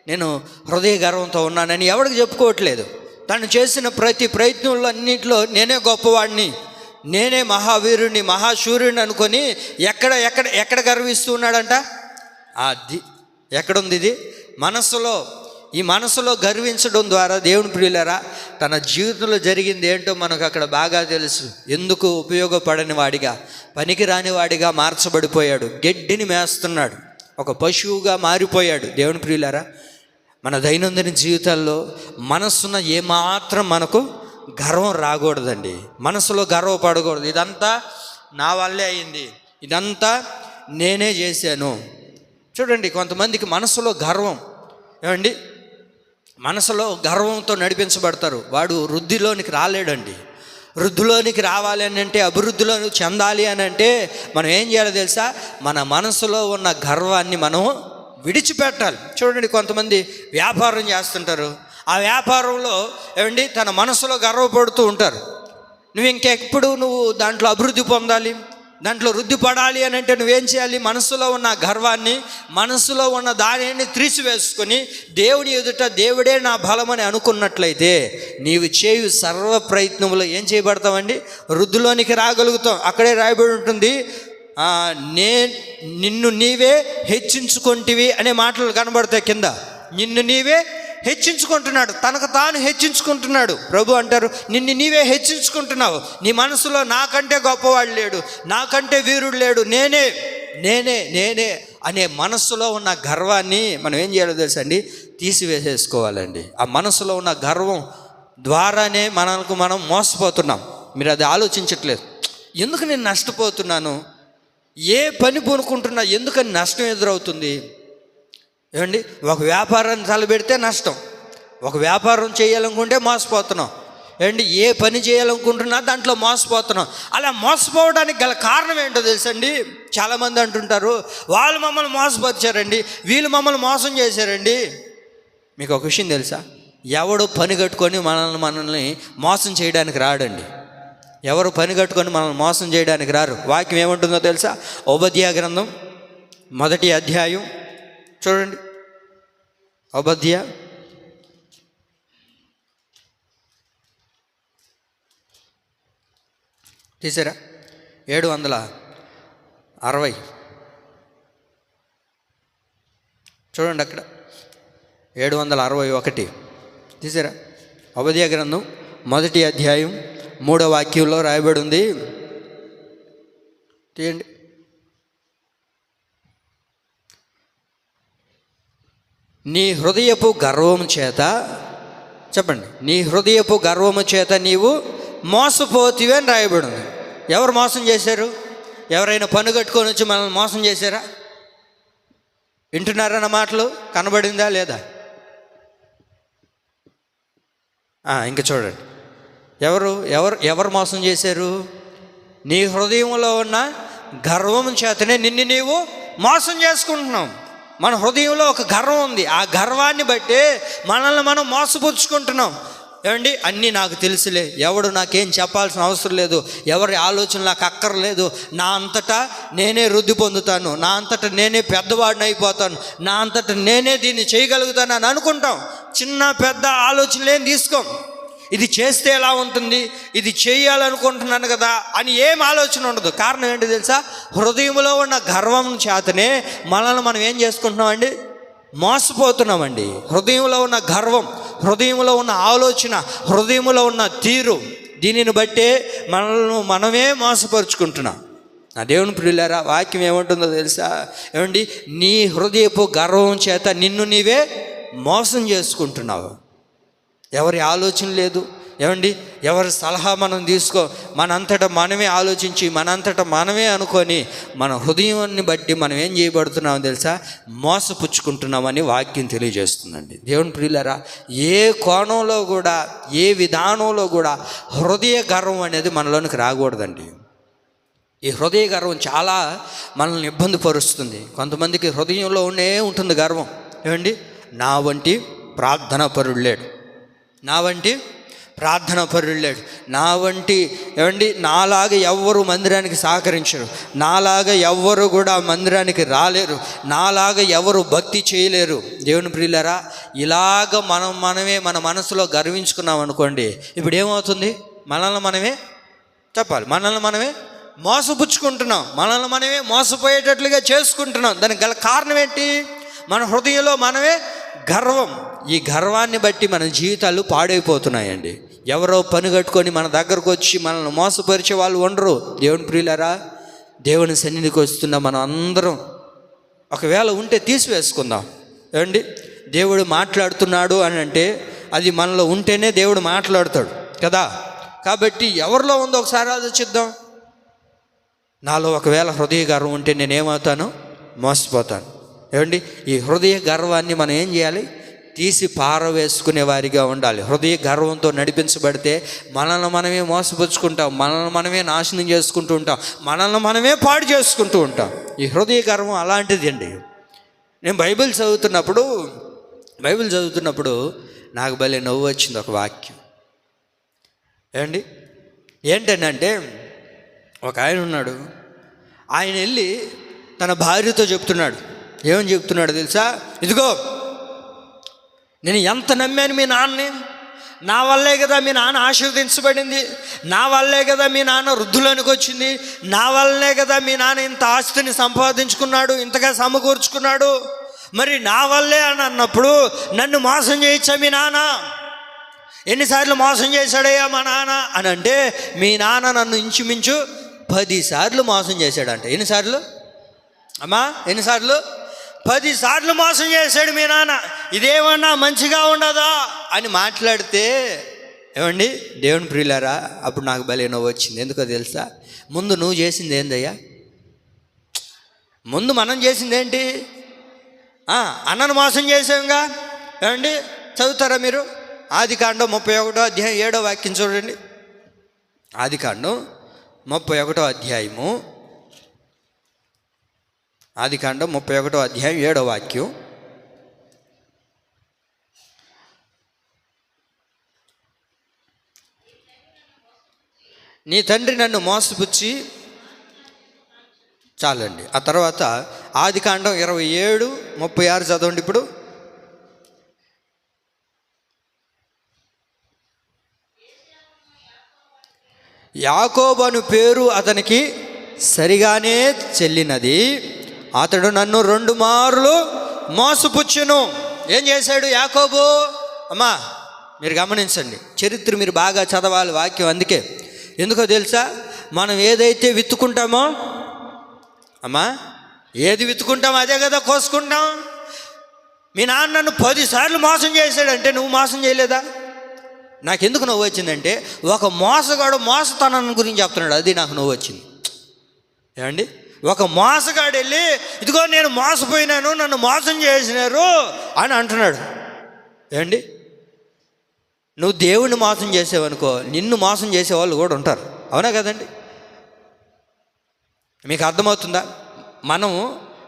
[SPEAKER 1] నేను హృదయ గర్వంతో ఉన్నానని ఎవరికి చెప్పుకోవట్లేదు. తను చేసిన ప్రతి ప్రయత్నంలో అన్నింటిలో నేనే గొప్పవాడిని, నేనే మహావీరుని, మహాశూరుని అనుకొని ఎక్కడ గర్విస్తూ ఉన్నాడంట? అది ఎక్కడుంది? ఇది మనసులో. ఈ మనసులో గర్వించడం ద్వారా దేవుని ప్రియులారా, తన జీవితంలో జరిగింది ఏంటో మనకు అక్కడ బాగా తెలుసు. ఎందుకు ఉపయోగపడని వాడిగా, పనికిరాని వాడిగా మార్చబడిపోయాడు. గడ్డిని మేస్తున్నాడు, ఒక పశువుగా మారిపోయాడు. దేవుని ప్రియులారా, మన దైనందిన జీవితాల్లో మనస్సున ఏమాత్రం మనకు గర్వం రాకూడదండి. మనసులో గర్వపడకూడదు. ఇదంతా నా వల్లే అయింది, ఇదంతా నేనే చేశాను. చూడండి, కొంతమందికి మనసులో గర్వం, ఏమండి, మనసులో గర్వంతో నడిపించబడతారు. వాడు వృద్ధిలోనికి రాలేడండి. వృద్ధిలోనికి రావాలి అని అంటే, అభివృద్ధిలో చెందాలి అని అంటే మనం ఏం చేయాలో తెలుసా? మన మనసులో ఉన్న గర్వాన్ని మనం విడిచిపెట్టాలి. చూడండి, కొంతమంది వ్యాపారం చేస్తుంటారు. ఆ వ్యాపారంలో ఏమండి తన మనసులో గర్వపడుతూ ఉంటారు. నువ్వు ఇంకెప్పుడు దాంట్లో అభివృద్ధి పొందాలి, దాంట్లో వృద్ధి పడాలి అని అంటే నువ్వేం చేయాలి? మనసులో ఉన్న గర్వాన్ని, మనసులో ఉన్న దానిని తీసివేసుకొని దేవుని ఎదుట దేవుడే నా బలమని అనుకున్నట్లయితే నీవు చేయు సర్వ ప్రయత్నంలో ఏం చేయబడతావండి? వృద్ధిలోనికి రాగలుగుతాం. అక్కడే రాయబడి ఉంటుంది, నిన్ను నీవే హెచ్చించుకుంటివి అనే మాటలు కనబడతాయి కింద. నిన్ను నీవే హెచ్చించుకుంటున్నాడు, తనకు తాను హెచ్చించుకుంటున్నాడు. ప్రభు అంటారు, నిన్ను నీవే హెచ్చించుకుంటున్నావు. నీ మనసులో నాకంటే గొప్పవాడు లేడు, నాకంటే వీరుడు లేడు, నేనే అనే మనస్సులో ఉన్న గర్వాన్ని మనం ఏం చేయాలో తెలుసండి, తీసివేసేసుకోవాలండి. ఆ మనస్సులో ఉన్న గర్వం ద్వారానే మనకు మనం మోసపోతున్నాం. మీరు అది ఆలోచించట్లేదు. ఎందుకు నేను నష్టపోతున్నాను, ఏ పని పూనుకుంటున్నా ఎందుకని నష్టం ఎదురవుతుంది? ఏమండి, ఒక వ్యాపారాన్ని తలబెడితే నష్టం, ఒక వ్యాపారం చేయాలనుకుంటే మోసపోతున్నాం. ఏమండి, ఏ పని చేయాలనుకుంటున్నా దాంట్లో మోసపోతున్నాం. అలా మోసపోవడానికి గల కారణం ఏంటో తెలుసండి. చాలామంది అంటుంటారు, వాళ్ళు మమ్మల్ని మోసపరిచారండి, వీళ్ళు మమ్మల్ని మోసం చేశారండి. మీకు ఒక విషయం తెలుసా, ఎవడు పని కట్టుకొని మనల్ని మోసం చేయడానికి రాడండి. ఎవరు పని కట్టుకొని మనల్ని మోసం చేయడానికి రారు. వాక్యం ఏమంటుందో తెలుసా? ఓబద్యా గ్రంథం 1వ అధ్యాయం చూడండి. ఓబద్యా తీసారా? 760 చూడండి, అక్కడ 761 తీసారా? ఓబద్యా గ్రంథం 1వ అధ్యాయం 3వ వాక్యంలో రాయబడి ఉంది. తీయండి. నీ హృదయపు గర్వము చేత, చెప్పండి, నీ హృదయపు గర్వము చేత నీవు మోసపోతివి అని రాయబడి ఉంది. ఎవరు మోసం చేశారు? ఎవరైనా పన్ను కట్టుకొని వచ్చి మనల్ని మోసం చేశారా? వింటున్నారన్న మాటలు కనబడిందా లేదా? ఇంకా చూడండి, ఎవరు మోసం చేశారు? నీ హృదయంలో ఉన్న గర్వం చేతనే నిన్ను నీవు మోసం చేసుకుంటున్నావు. మన హృదయంలో ఒక గర్వం ఉంది, ఆ గర్వాన్ని బట్టి మనల్ని మనం మోసపుచ్చుకుంటున్నాం. ఏమండి, అన్నీ నాకు తెలుసులే, ఎవడు నాకేం చెప్పాల్సిన అవసరం లేదు, ఎవరి ఆలోచన నాకు అక్కర్లేదు, నా అంతటా నేనే వృద్ధి పొందుతాను, నా అంతటా నేనే పెద్దవాడిని అయిపోతాను, నా అంతటా నేనే దీన్ని చేయగలుగుతాను అని అనుకుంటాం. చిన్న పెద్ద ఆలోచనలు ఏం తీసుకోం. ఇది చేస్తే ఎలా ఉంటుంది, ఇది చేయాలనుకుంటున్నాను కదా అని ఏం ఆలోచన ఉండదు. కారణం ఏంటి తెలుసా? హృదయంలో ఉన్న గర్వం చేతనే మనల్ని మనం ఏం చేసుకుంటున్నామండి, మోసపోతున్నామండి. హృదయంలో ఉన్న గర్వం, హృదయంలో ఉన్న ఆలోచన, హృదయంలో ఉన్న తీరు, దీనిని బట్టే మనమే మోసపరుచుకుంటున్నాం. నా దేవుని ప్రియులారా, వాక్యం ఏమంటుందో తెలుసా? ఏమండి, నీ హృదయపు గర్వం చేత నిన్ను నీవే మోసం చేసుకుంటున్నావు. ఎవరి ఆలోచన లేదు. ఏమండి, ఎవరి సలహా మనం తీసుకో, మనంతటా మనమే ఆలోచించి మనంతటా మనమే అనుకొని మన హృదయాన్ని బట్టి మనం ఏం చేయబడుతున్నామో తెలుసా? మోసపుచ్చుకుంటున్నామని వాక్యం తెలియజేస్తుందండి. దేవుని ప్రియులారా, ఏ కోణంలో కూడా, ఏ విధానంలో కూడా హృదయ గర్వం అనేది మనలోనికి రాకూడదండి. ఈ హృదయ గర్వం చాలా మనల్ని ఇబ్బంది పరుస్తుంది. కొంతమందికి హృదయంలో ఉంటుంది గర్వం. ఏమండి, నా వంటి ప్రార్థనా పరుడు లేడు, నా వంటి ప్రార్థన పరుడు లేడు, నా వంటి, ఏమండి, నాలాగా ఎవ్వరు మందిరానికి సహకరించరు, నాలాగా ఎవ్వరు కూడా మందిరానికి రాలేరు, నాలాగా ఎవరు భక్తి చేయలేరు. దేవుని ప్రియులారా, ఇలాగ మనమే మన మనసులో గర్వించుకున్నాం అనుకోండి, ఇప్పుడు ఏమవుతుంది? మనల్ని మనమే మోసపుచ్చుకుంటున్నాం, మనల్ని మనమే మోసపోయేటట్లుగా చేసుకుంటున్నాం. దానికి గల కారణం ఏంటి? మన హృదయంలో మనమే గర్వం. ఈ గర్వాన్ని బట్టి మన జీవితాలు పాడైపోతున్నాయండి. ఎవరో పని కట్టుకొని మన దగ్గరకు వచ్చి మనల్ని మోసపరిచే వాళ్ళు ఉండరు. దేవుని ప్రియులారా, దేవుని సన్నిధికి వస్తున్న మనం అందరం ఒకవేళ ఉంటే తీసివేసుకుందాం. ఏమండి, దేవుడు మాట్లాడుతున్నాడు అని అంటే అది మనలో ఉంటేనే దేవుడు మాట్లాడతాడు కదా. కాబట్టి ఎవరిలో ఉందో ఒకసారి ఆలోచిద్దాం. నాలో ఒకవేళ హృదయ గర్వం ఉంటే నేనేమవుతాను? మోసపోతాను. ఏమండి, ఈ హృదయ గర్వాన్ని మనం ఏం చేయాలి? తీసి పారవేసుకునే వారిగా ఉండాలి. హృదయ గర్వంతో నడిపించబడితే మనల్ని మనమే మోసపుచ్చుకుంటాం, మనల్ని మనమే నాశనం చేసుకుంటూ ఉంటాం, మనల్ని మనమే పాడు చేసుకుంటూ ఉంటాం. ఈ హృదయ గర్వం అలాంటిది అండి. నేను బైబిల్ చదువుతున్నప్పుడు నాకు భలే నవ్వు వచ్చింది ఒక వాక్యం. ఏమండి, ఏంటంటే ఒక ఆయన ఉన్నాడు, ఆయన వెళ్ళి తన భార్యతో చెప్తున్నాడు. ఏమని చెప్తున్నాడు తెలుసా? ఇదిగో, నేను ఎంత నమ్మాను మీ నాన్నని, నా వల్లే కదా మీ నాన్న ఆశీర్వదించబడింది, నా వల్లే కదా మీ నాన్న వృద్ధులోనికి వచ్చింది, నా వల్లనే కదా మీ నాన్న ఇంత ఆస్తిని సంపాదించుకున్నాడు, ఇంతగా సమకూర్చుకున్నాడు, మరి నా వల్లే అని అన్నప్పుడు నన్ను మోసం చేయొచ్చా మీ నాన్న? ఎన్నిసార్లు మోసం చేశాడయ్యా మా నాన్న అని అంటే, మీ నాన్న నన్ను ఇంచుమించు 10 సార్లు మోసం చేశాడంట. ఎన్నిసార్లు? అమ్మా ఎన్నిసార్లు? 10 సార్లు మోసం చేశాడు మీ నాన్న, ఇదేమన్నా మంచిగా ఉండదా అని మాట్లాడితే ఏమండి దేవుని ప్రియులారా, అప్పుడు నాకు భలే నవ్వు వచ్చింది. ఎందుకో తెలుసా? ముందు నువ్వు చేసింది ఏందయ్యా? ముందు మనం చేసింది ఏంటి? అన్నను మోసం చేసాంగా. ఏమండి చదువుతారా మీరు? ఆదికాండం 31వ అధ్యాయం 7వ వాక్యం చూడండి. ఆదికాండం 31వ అధ్యాయము, ఆదికాండం 31వ అధ్యాయం 7వ వాక్యం. నీ తండ్రి నన్ను మోసపుచ్చి, చాలండి. ఆ తర్వాత ఆదికాండం 27:36 చదవండి ఇప్పుడు. యాకోబు అను పేరు అతనికి సరిగానే చెల్లినది, అతడు నన్ను 2 మార్లు మోసపుచ్చును. ఏం చేశాడు యాకోబు? అమ్మా మీరు గమనించండి, చరిత్ర మీరు బాగా చదవాలి వాక్యం. అందుకే ఎందుకో తెలుసా? మనం ఏదైతే విత్తుకుంటామో, అమ్మా ఏది విత్తుకుంటామో అదే కదా కోసుకుంటాం. మీ నాన్న నన్ను 10 సార్లు మోసం చేశాడంటే నువ్వు మోసం చేయలేదా? నాకెందుకు నవ్వు వచ్చిందంటే, ఒక మోసగాడు మోసతనం గురించి చెప్తున్నాడు, అది నాకు నవ్వు వచ్చింది. ఏమండి, ఒక మోసగాడు వెళ్ళి ఇదిగో నేను మోసపోయినాను, నన్ను మోసం చేసినారు అని అంటున్నాడు. ఏమండి, నువ్వు దేవుణ్ణి మోసం చేసావనుకో, నిన్ను మోసం చేసేవాళ్ళు కూడా ఉంటారు. అవునా కదండి? మీకు అర్థమవుతుందా? మనము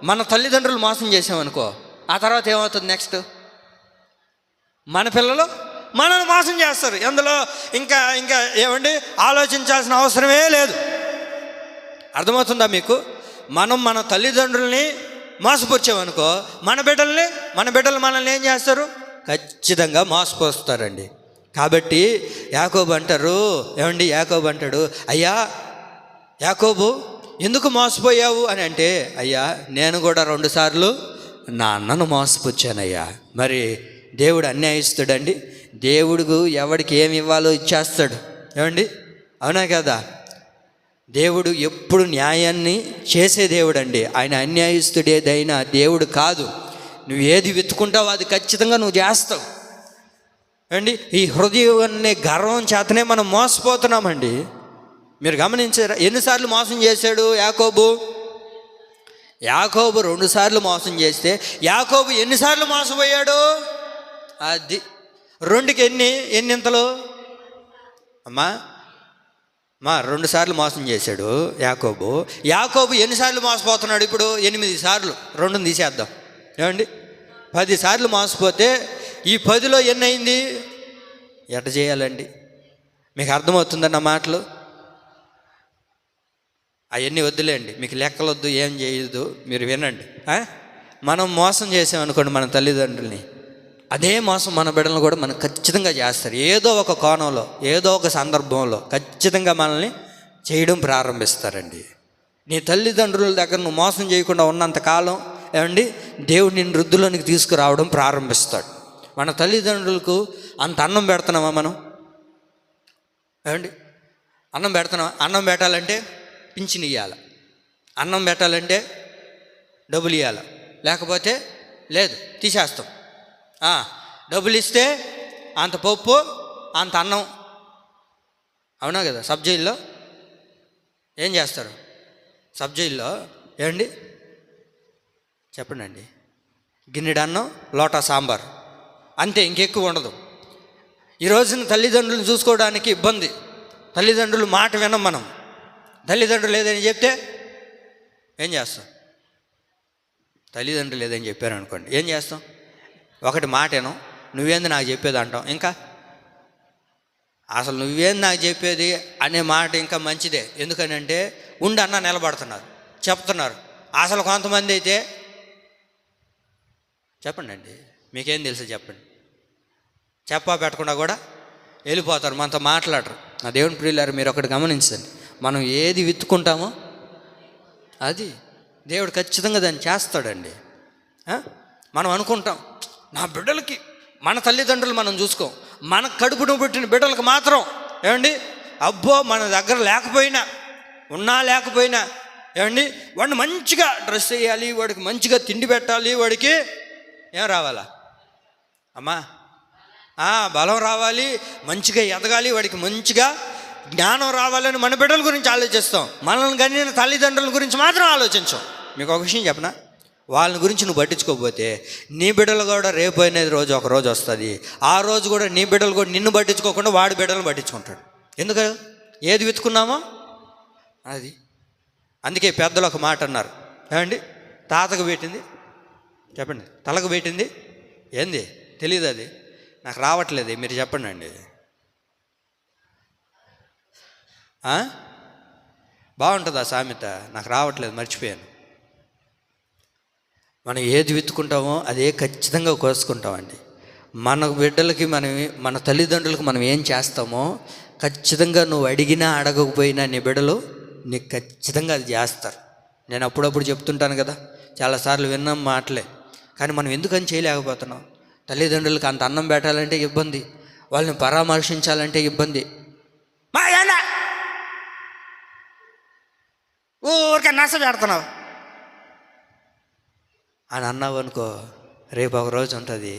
[SPEAKER 1] మన తల్లిదండ్రులు మోసం చేసామనుకో, ఆ తర్వాత ఏమవుతుంది? నెక్స్ట్ మన పిల్లలు మనల్ని మోసం చేస్తారు. ఎందులో ఇంకా ఏమండి ఆలోచించాల్సిన అవసరమే లేదు. అర్థమవుతుందా మీకు? మనం మన తల్లిదండ్రుల్ని మోసపుచ్చామనుకో, మన బిడ్డలు మనల్ని ఏం చేస్తారు? ఖచ్చితంగా మోసపోస్తారండి. కాబట్టి యాకోబు అంటారు, ఏమండి యాకోబు అంటాడు, అయ్యా యాకోబు ఎందుకు మోసపోయావు అని అంటే, అయ్యా నేను కూడా 2 సార్లు నా అన్నను మోసపుచ్చానయ్యా. మరి దేవుడు అన్యాయిస్తాడండి? దేవుడు ఎవడికి ఏమి ఇవ్వాలో ఇచ్చేస్తాడు. ఏమండి అవునా కదా? దేవుడు ఎప్పుడు న్యాయాన్ని చేసే దేవుడు అండి. ఆయన అన్యాయస్తుడేదైనా దేవుడు కాదు. నువ్వు ఏది వెతుకుంటావో అది ఖచ్చితంగా నువ్వు చేస్తావు. అండి ఈ హృదయం అనే గర్వం చేతనే మనం మోసపోతున్నామండి. మీరు గమనించారా? ఎన్నిసార్లు మోసం చేశాడు యాకోబు? యాకోబు 2 సార్లు మోసం చేస్తే యాకోబు ఎన్నిసార్లు మోసపోయాడు? అది 2కి ఎన్నింతలు అమ్మా? 2 సార్లు మోసం చేశాడు యాకోబు ఎన్నిసార్లు మోసపోతున్నాడు ఇప్పుడు? 8 సార్లు. 2ని తీసేద్దాం. ఏమండి 10 సార్లు మోసపోతే ఈ 10లో ఎన్ని అయింది? ఎట చేయాలండి? మీకు అర్థమవుతుందన్న మాటలు? అవన్నీ వద్దులేండి, మీకు లెక్కలు వద్దు, ఏం చేయదు, మీరు వినండి. మనం మోసం చేసామనుకోండి మన తల్లిదండ్రుల్ని, అదే మోసం మన బిడ్డలను కూడా మనం ఖచ్చితంగా చేస్తారు. ఏదో ఒక కోణంలో, ఏదో ఒక సందర్భంలో ఖచ్చితంగా మనల్ని చేయడం ప్రారంభిస్తారండి. నీ తల్లిదండ్రుల దగ్గర నువ్వు మోసం చేయకుండా ఉన్నంతకాలం ఏమండి దేవుడు నిన్ను వృద్ధిలోనికి తీసుకురావడం ప్రారంభిస్తాడు. మన తల్లిదండ్రులకు అంత అన్నం పెడుతున్నామా మనం? ఏమండి అన్నం పెడుతున్నామా? అన్నం పెట్టాలంటే పింఛన్ ఇవ్వాలి, అన్నం పెట్టాలంటే డబ్బులు ఇవ్వాలి, లేకపోతే లేదు తీసేస్తాం. డబ్బులు ఇస్తే అంత పప్పు అంత అన్నం. అవునా కదా? సబ్జీల్లో ఏం చేస్తారు? సబ్జీల్లో ఏమండి చెప్పండి అండి, గిన్నెడు అన్నం, లోటా సాంబార్, అంతే, ఇంకెక్కువ ఉండదు. ఈ రోజున తల్లిదండ్రులను చూసుకోవడానికి ఇబ్బంది. తల్లిదండ్రులు మాట వినం మనం. తల్లిదండ్రులు లేదని చెప్తే ఏం చేస్తాం? తల్లిదండ్రులు లేదని చెప్పారు అనుకోండి, ఏం చేస్తాం? ఒకటి మాటేనో, నువ్వేంది నాకు చెప్పేది అంటాం. ఇంకా అసలు నువ్వేంది నాకు చెప్పేది అనే మాట ఇంకా మంచిదే. ఎందుకనంటే ఉండి అన్న నిలబడుతున్నారు, చెప్తున్నారు. అసలు కొంతమంది అయితే చెప్పండి అండి, మీకేం తెలుసు చెప్పండి, చెప్పా పెట్టకుండా కూడా వెళ్ళిపోతారు, మనతో మాట్లాడరు. నా దేవుని ప్రియులారు, మీరు ఒకటి గమనించండి, మనం ఏది విత్తుకుంటామో అది దేవుడు ఖచ్చితంగా దాన్ని చేస్తాడండి. మనం అనుకుంటాం నా బిడ్డలకి, మన తల్లిదండ్రులు మనం చూసుకోం, మన కడుపును పుట్టిన బిడ్డలకు మాత్రం ఏమండి అబ్బో మన దగ్గర లేకపోయినా, ఉన్నా లేకపోయినా ఏమండి, వాడిని మంచిగా డ్రెస్ వేయాలి, వాడికి మంచిగా తిండి పెట్టాలి, వాడికి ఏం రావాలా అమ్మా, బలం రావాలి, మంచిగా ఎదగాలి, వాడికి మంచిగా జ్ఞానం రావాలని మన బిడ్డల గురించి ఆలోచిస్తాం. మనల్ని కనిన తల్లిదండ్రుల గురించి మాత్రం ఆలోచించాం. మీకు ఒక విషయం చెప్పనా, వాళ్ళని గురించి నువ్వు పట్టించుకోకపోతే నీ బిడ్డలు కూడా రేపు అనేది రోజు ఒక రోజు వస్తుంది. ఆ రోజు కూడా నీ బిడ్డలు కూడా నిన్ను పట్టించుకోకుండా వాడి బిడ్డలను పట్టించుకుంటాడు. ఎందుకు? ఏది వెతుకున్నామో అది. అందుకే పెద్దలు ఒక మాట అన్నారు, ఏమండి, తాతకు పెట్టింది చెప్పండి, తలకు పెట్టింది ఏంది తెలియదు, అది నాకు రావట్లేదు, మీరు చెప్పండి అండి. బాగుంటుందా సామెత? నాకు రావట్లేదు, మర్చిపోయాను. మనం ఏది విత్తుకుంటామో అదే ఖచ్చితంగా కోసుకుంటామండి. మన బిడ్డలకి మన తల్లిదండ్రులకు మనం ఏం చేస్తామో ఖచ్చితంగా నువ్వు అడిగినా అడగకపోయినా నీ బిడ్డలు నీకు ఖచ్చితంగా అది చేస్తారు. నేను అప్పుడప్పుడు చెప్తుంటాను కదా, చాలాసార్లు విన్నాం మాటలే, కానీ మనం ఎందుకని చేయలేకపోతున్నాం? తల్లిదండ్రులకు అంత అన్నం పెట్టాలంటే ఇబ్బంది, వాళ్ళని పరామర్శించాలంటే ఇబ్బంది. మా ఏనా ఊరికే నష్ట పెడుతున్నావు అని అన్నావు అనుకో, రేపు ఒక రోజు ఉంటుంది,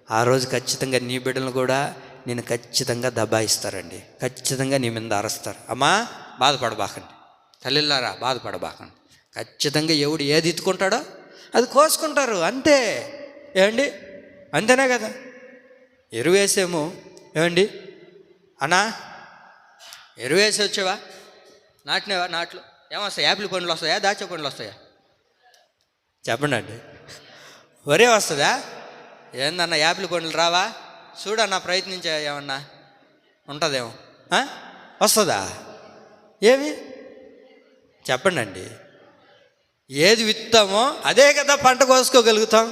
[SPEAKER 1] ఆ రోజు ఖచ్చితంగా నీ బిడ్డలను కూడా నేను ఖచ్చితంగా దబాయిస్తారండి, ఖచ్చితంగా నీ మీద అరుస్తారు. అమ్మా బాధపడబాకండి, తల్లిలారా బాధపడబాకండి. ఖచ్చితంగా ఎవడు ఏది ఎత్తుకుంటాడో అది కోసుకుంటారు, అంతే. ఏమండి, అంతేనే కదా. ఎరువేసాము, ఏమండి అన్నా ఎరువేసి వచ్చావా, నాటినేవా, నాట్లు ఏమొస్తాయి? యాపిల్ పండ్లు వస్తాయా, దాచే పండ్లు వస్తాయా? చెప్పండి అండి. వరే వస్తుందా? ఏందన్నా యాపిల్ పండ్లు రావా? చూడన్నా ప్రయత్నించా, ఏమన్నా ఉంటుందేమో, వస్తుందా? ఏమి చెప్పండి అండి. ఏది విత్తామో అదే కదా పంట కోసుకోగలుగుతాం.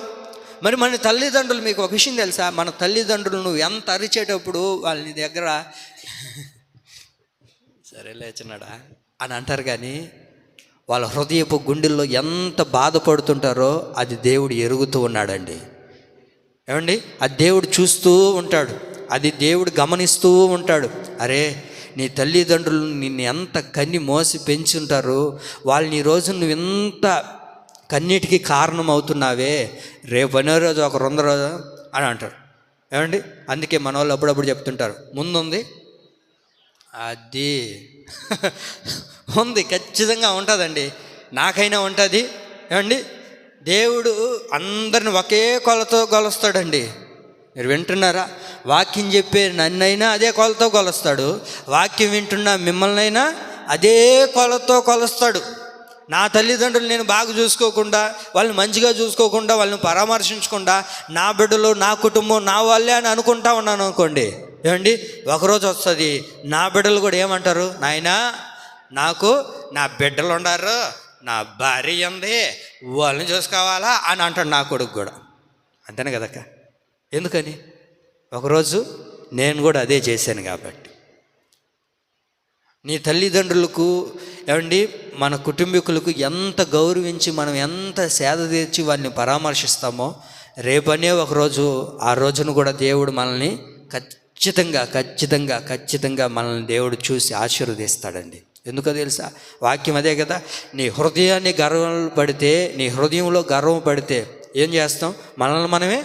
[SPEAKER 1] మరి మన తల్లిదండ్రులు, మీకు ఒక విషయం తెలుసా, మన తల్లిదండ్రులు నువ్వు ఎంత అరిచేటప్పుడు వాళ్ళ దగ్గర సరే లేచినాడా అని అంటారు, కానీ వాళ్ళ హృదయపు గుండెల్లో ఎంత బాధపడుతుంటారో అది దేవుడు ఎరుగుతూ ఉన్నాడండి. ఏమండి, అది దేవుడు చూస్తూ ఉంటాడు, అది దేవుడు గమనిస్తూ ఉంటాడు. అరే, నీ తల్లిదండ్రులు నిన్ను ఎంత కన్ని మోసి పెంచుంటారు, వాళ్ళని ఈరోజు నువ్వు ఎంత కన్నీటికి కారణం అవుతున్నావే, రేపు అనే రోజు ఒక 2 రోజు అని అంటారు. ఏమండి, అందుకే మన వాళ్ళు అప్పుడప్పుడు చెప్తుంటారు, ముందుంది అది ఉంది, ఖచ్చితంగా ఉంటుందండి, నాకైనా ఉంటుంది. ఏమండి, దేవుడు అందరిని ఒకే కొలతో కొలుస్తాడండి. మీరు వింటున్నారా? వాక్యం చెప్పే నన్నైనా అదే కొలతో కొలుస్తాడు, వాక్యం వింటున్న మిమ్మల్ని అయినా అదే కొలతో కొలుస్తాడు. నా తల్లిదండ్రులు నేను బాగా చూసుకోకుండా, వాళ్ళని మంచిగా చూసుకోకుండా, వాళ్ళని పరామర్శించకుండా, నా బిడ్డలు, నా కుటుంబం, నా వాళ్ళే అని అనుకుంటా ఉన్నాను అనుకోండి, ఏమండి, ఒకరోజు వస్తుంది నా బిడ్డలు కూడా ఏమంటారు, నాయనా నాకు నా బిడ్డలు ఉండారు, నా భార్య ఉంది, వాళ్ళని చూసుకోవాలా అని అంటాడు నా కొడుకు కూడా. అంతేనే కదక్క. ఎందుకని? ఒకరోజు నేను కూడా అదే చేశాను కాబట్టి. నీ తల్లిదండ్రులకు, ఏమండి, మన కుటుంబీకులకు ఎంత గౌరవించి మనం ఎంత సేద తీర్చి వారిని పరామర్శిస్తామో, రేపనే ఒకరోజు ఆ రోజును కూడా దేవుడు మనల్ని ఖచ్చితంగా మనల్ని దేవుడు చూసి ఆశీర్వదిస్తాడండి. ఎందుకో తెలుసా? వాక్యం అదే కదా, నీ హృదయాన్ని గర్వం పడితే, నీ హృదయంలో గర్వం పడితే ఏం చేస్తాం? మనల్ని మనమే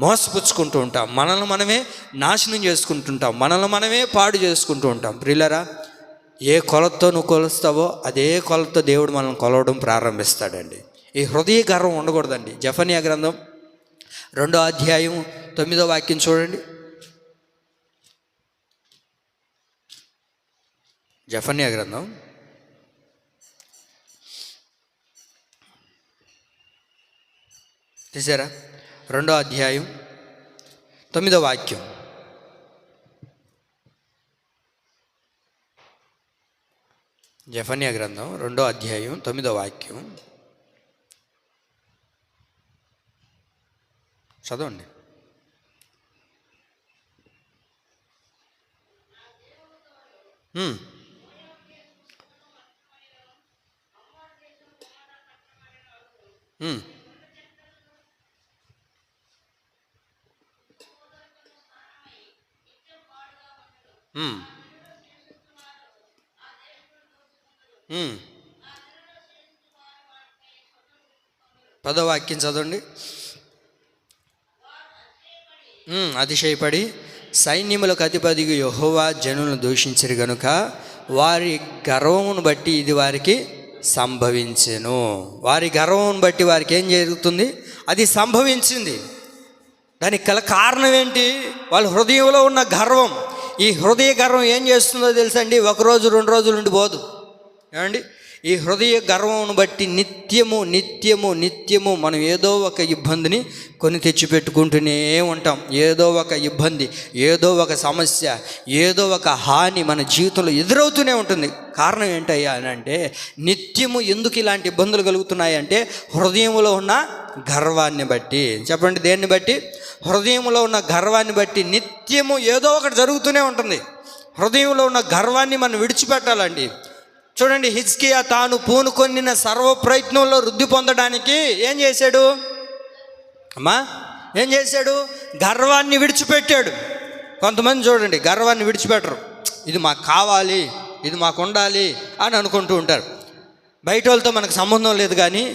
[SPEAKER 1] మోసపుచ్చుకుంటూ ఉంటాం, మనల్ని మనమే నాశనం చేసుకుంటుంటాం, మనల్ని మనమే పాడు చేసుకుంటూ ఉంటాం. ప్రియులారా, ఏ కొలతో నువ్వు కొలుస్తావో అదే కొలతో దేవుడు మనల్ని కొలవడం ప్రారంభిస్తాడండి. ఈ హృదయ గర్వం ఉండకూడదండి. జెఫన్యా గ్రంథం 2వ అధ్యాయం 9వ వాక్యం చూడండి. జెఫన్యా గ్రంథం తీసారా? 2వ అధ్యాయం 9వ వాక్యం. జెఫన్యా గ్రంథం 2వ అధ్యాయం 9వ వాక్యం చదవండి. 10వ వాక్యం చదవండి. అతిశయపడి సైన్యములకు అధిపతిగా యెహోవా జనులను దూషించిరి గనుక వారి గర్వమును బట్టి ఇది వారికి సంభవించెను. వారి గర్వమును బట్టి వారికి ఏం జరుగుతుంది? అది సంభవించింది. దానికి గల కారణం ఏంటి? వాళ్ళ హృదయంలో ఉన్న గర్వం. ఈ హృదయ గర్వం ఏం చేస్తుందో తెలుసండి, 1 రోజు 2 రోజులు ఉండిపోదు. ఏమండి, ఈ హృదయ గర్వమును బట్టి నిత్యము నిత్యము నిత్యము మనం ఏదో ఒక ఇబ్బందిని కొని తెచ్చిపెట్టుకుంటూనే ఉంటాం. ఏదో ఒక ఇబ్బంది, ఏదో ఒక సమస్య, ఏదో ఒక హాని మన జీవితంలో ఎదురవుతూనే ఉంటుంది. కారణం ఏంటయ్యా అని అంటే, నిత్యము ఎందుకు ఇలాంటి ఇబ్బందులు కలుగుతున్నాయి అంటే హృదయంలో ఉన్న గర్వాన్ని బట్టి. చెప్పండి, దేన్ని బట్టి? హృదయంలో ఉన్న గర్వాన్ని బట్టి నిత్యము ఏదో ఒకటి జరుగుతూనే ఉంటుంది. హృదయంలో ఉన్న గర్వాన్ని మనం విడిచిపెట్టాలండి. చూడండి, హిజ్కియా తాను పూనుకొనిన సర్వ ప్రయత్నంలో వృద్ధి పొందడానికి ఏం చేశాడు అమ్మా? ఏం చేశాడు? గర్వాన్ని విడిచిపెట్టాడు. కొంతమంది చూడండి, గర్వాన్ని విడిచిపెట్టరు. ఇది మాకు కావాలి, ఇది మాకు ఉండాలి అని అనుకుంటూ ఉంటారు. బయట వాళ్ళతో మనకు సంబంధం లేదు, కానీ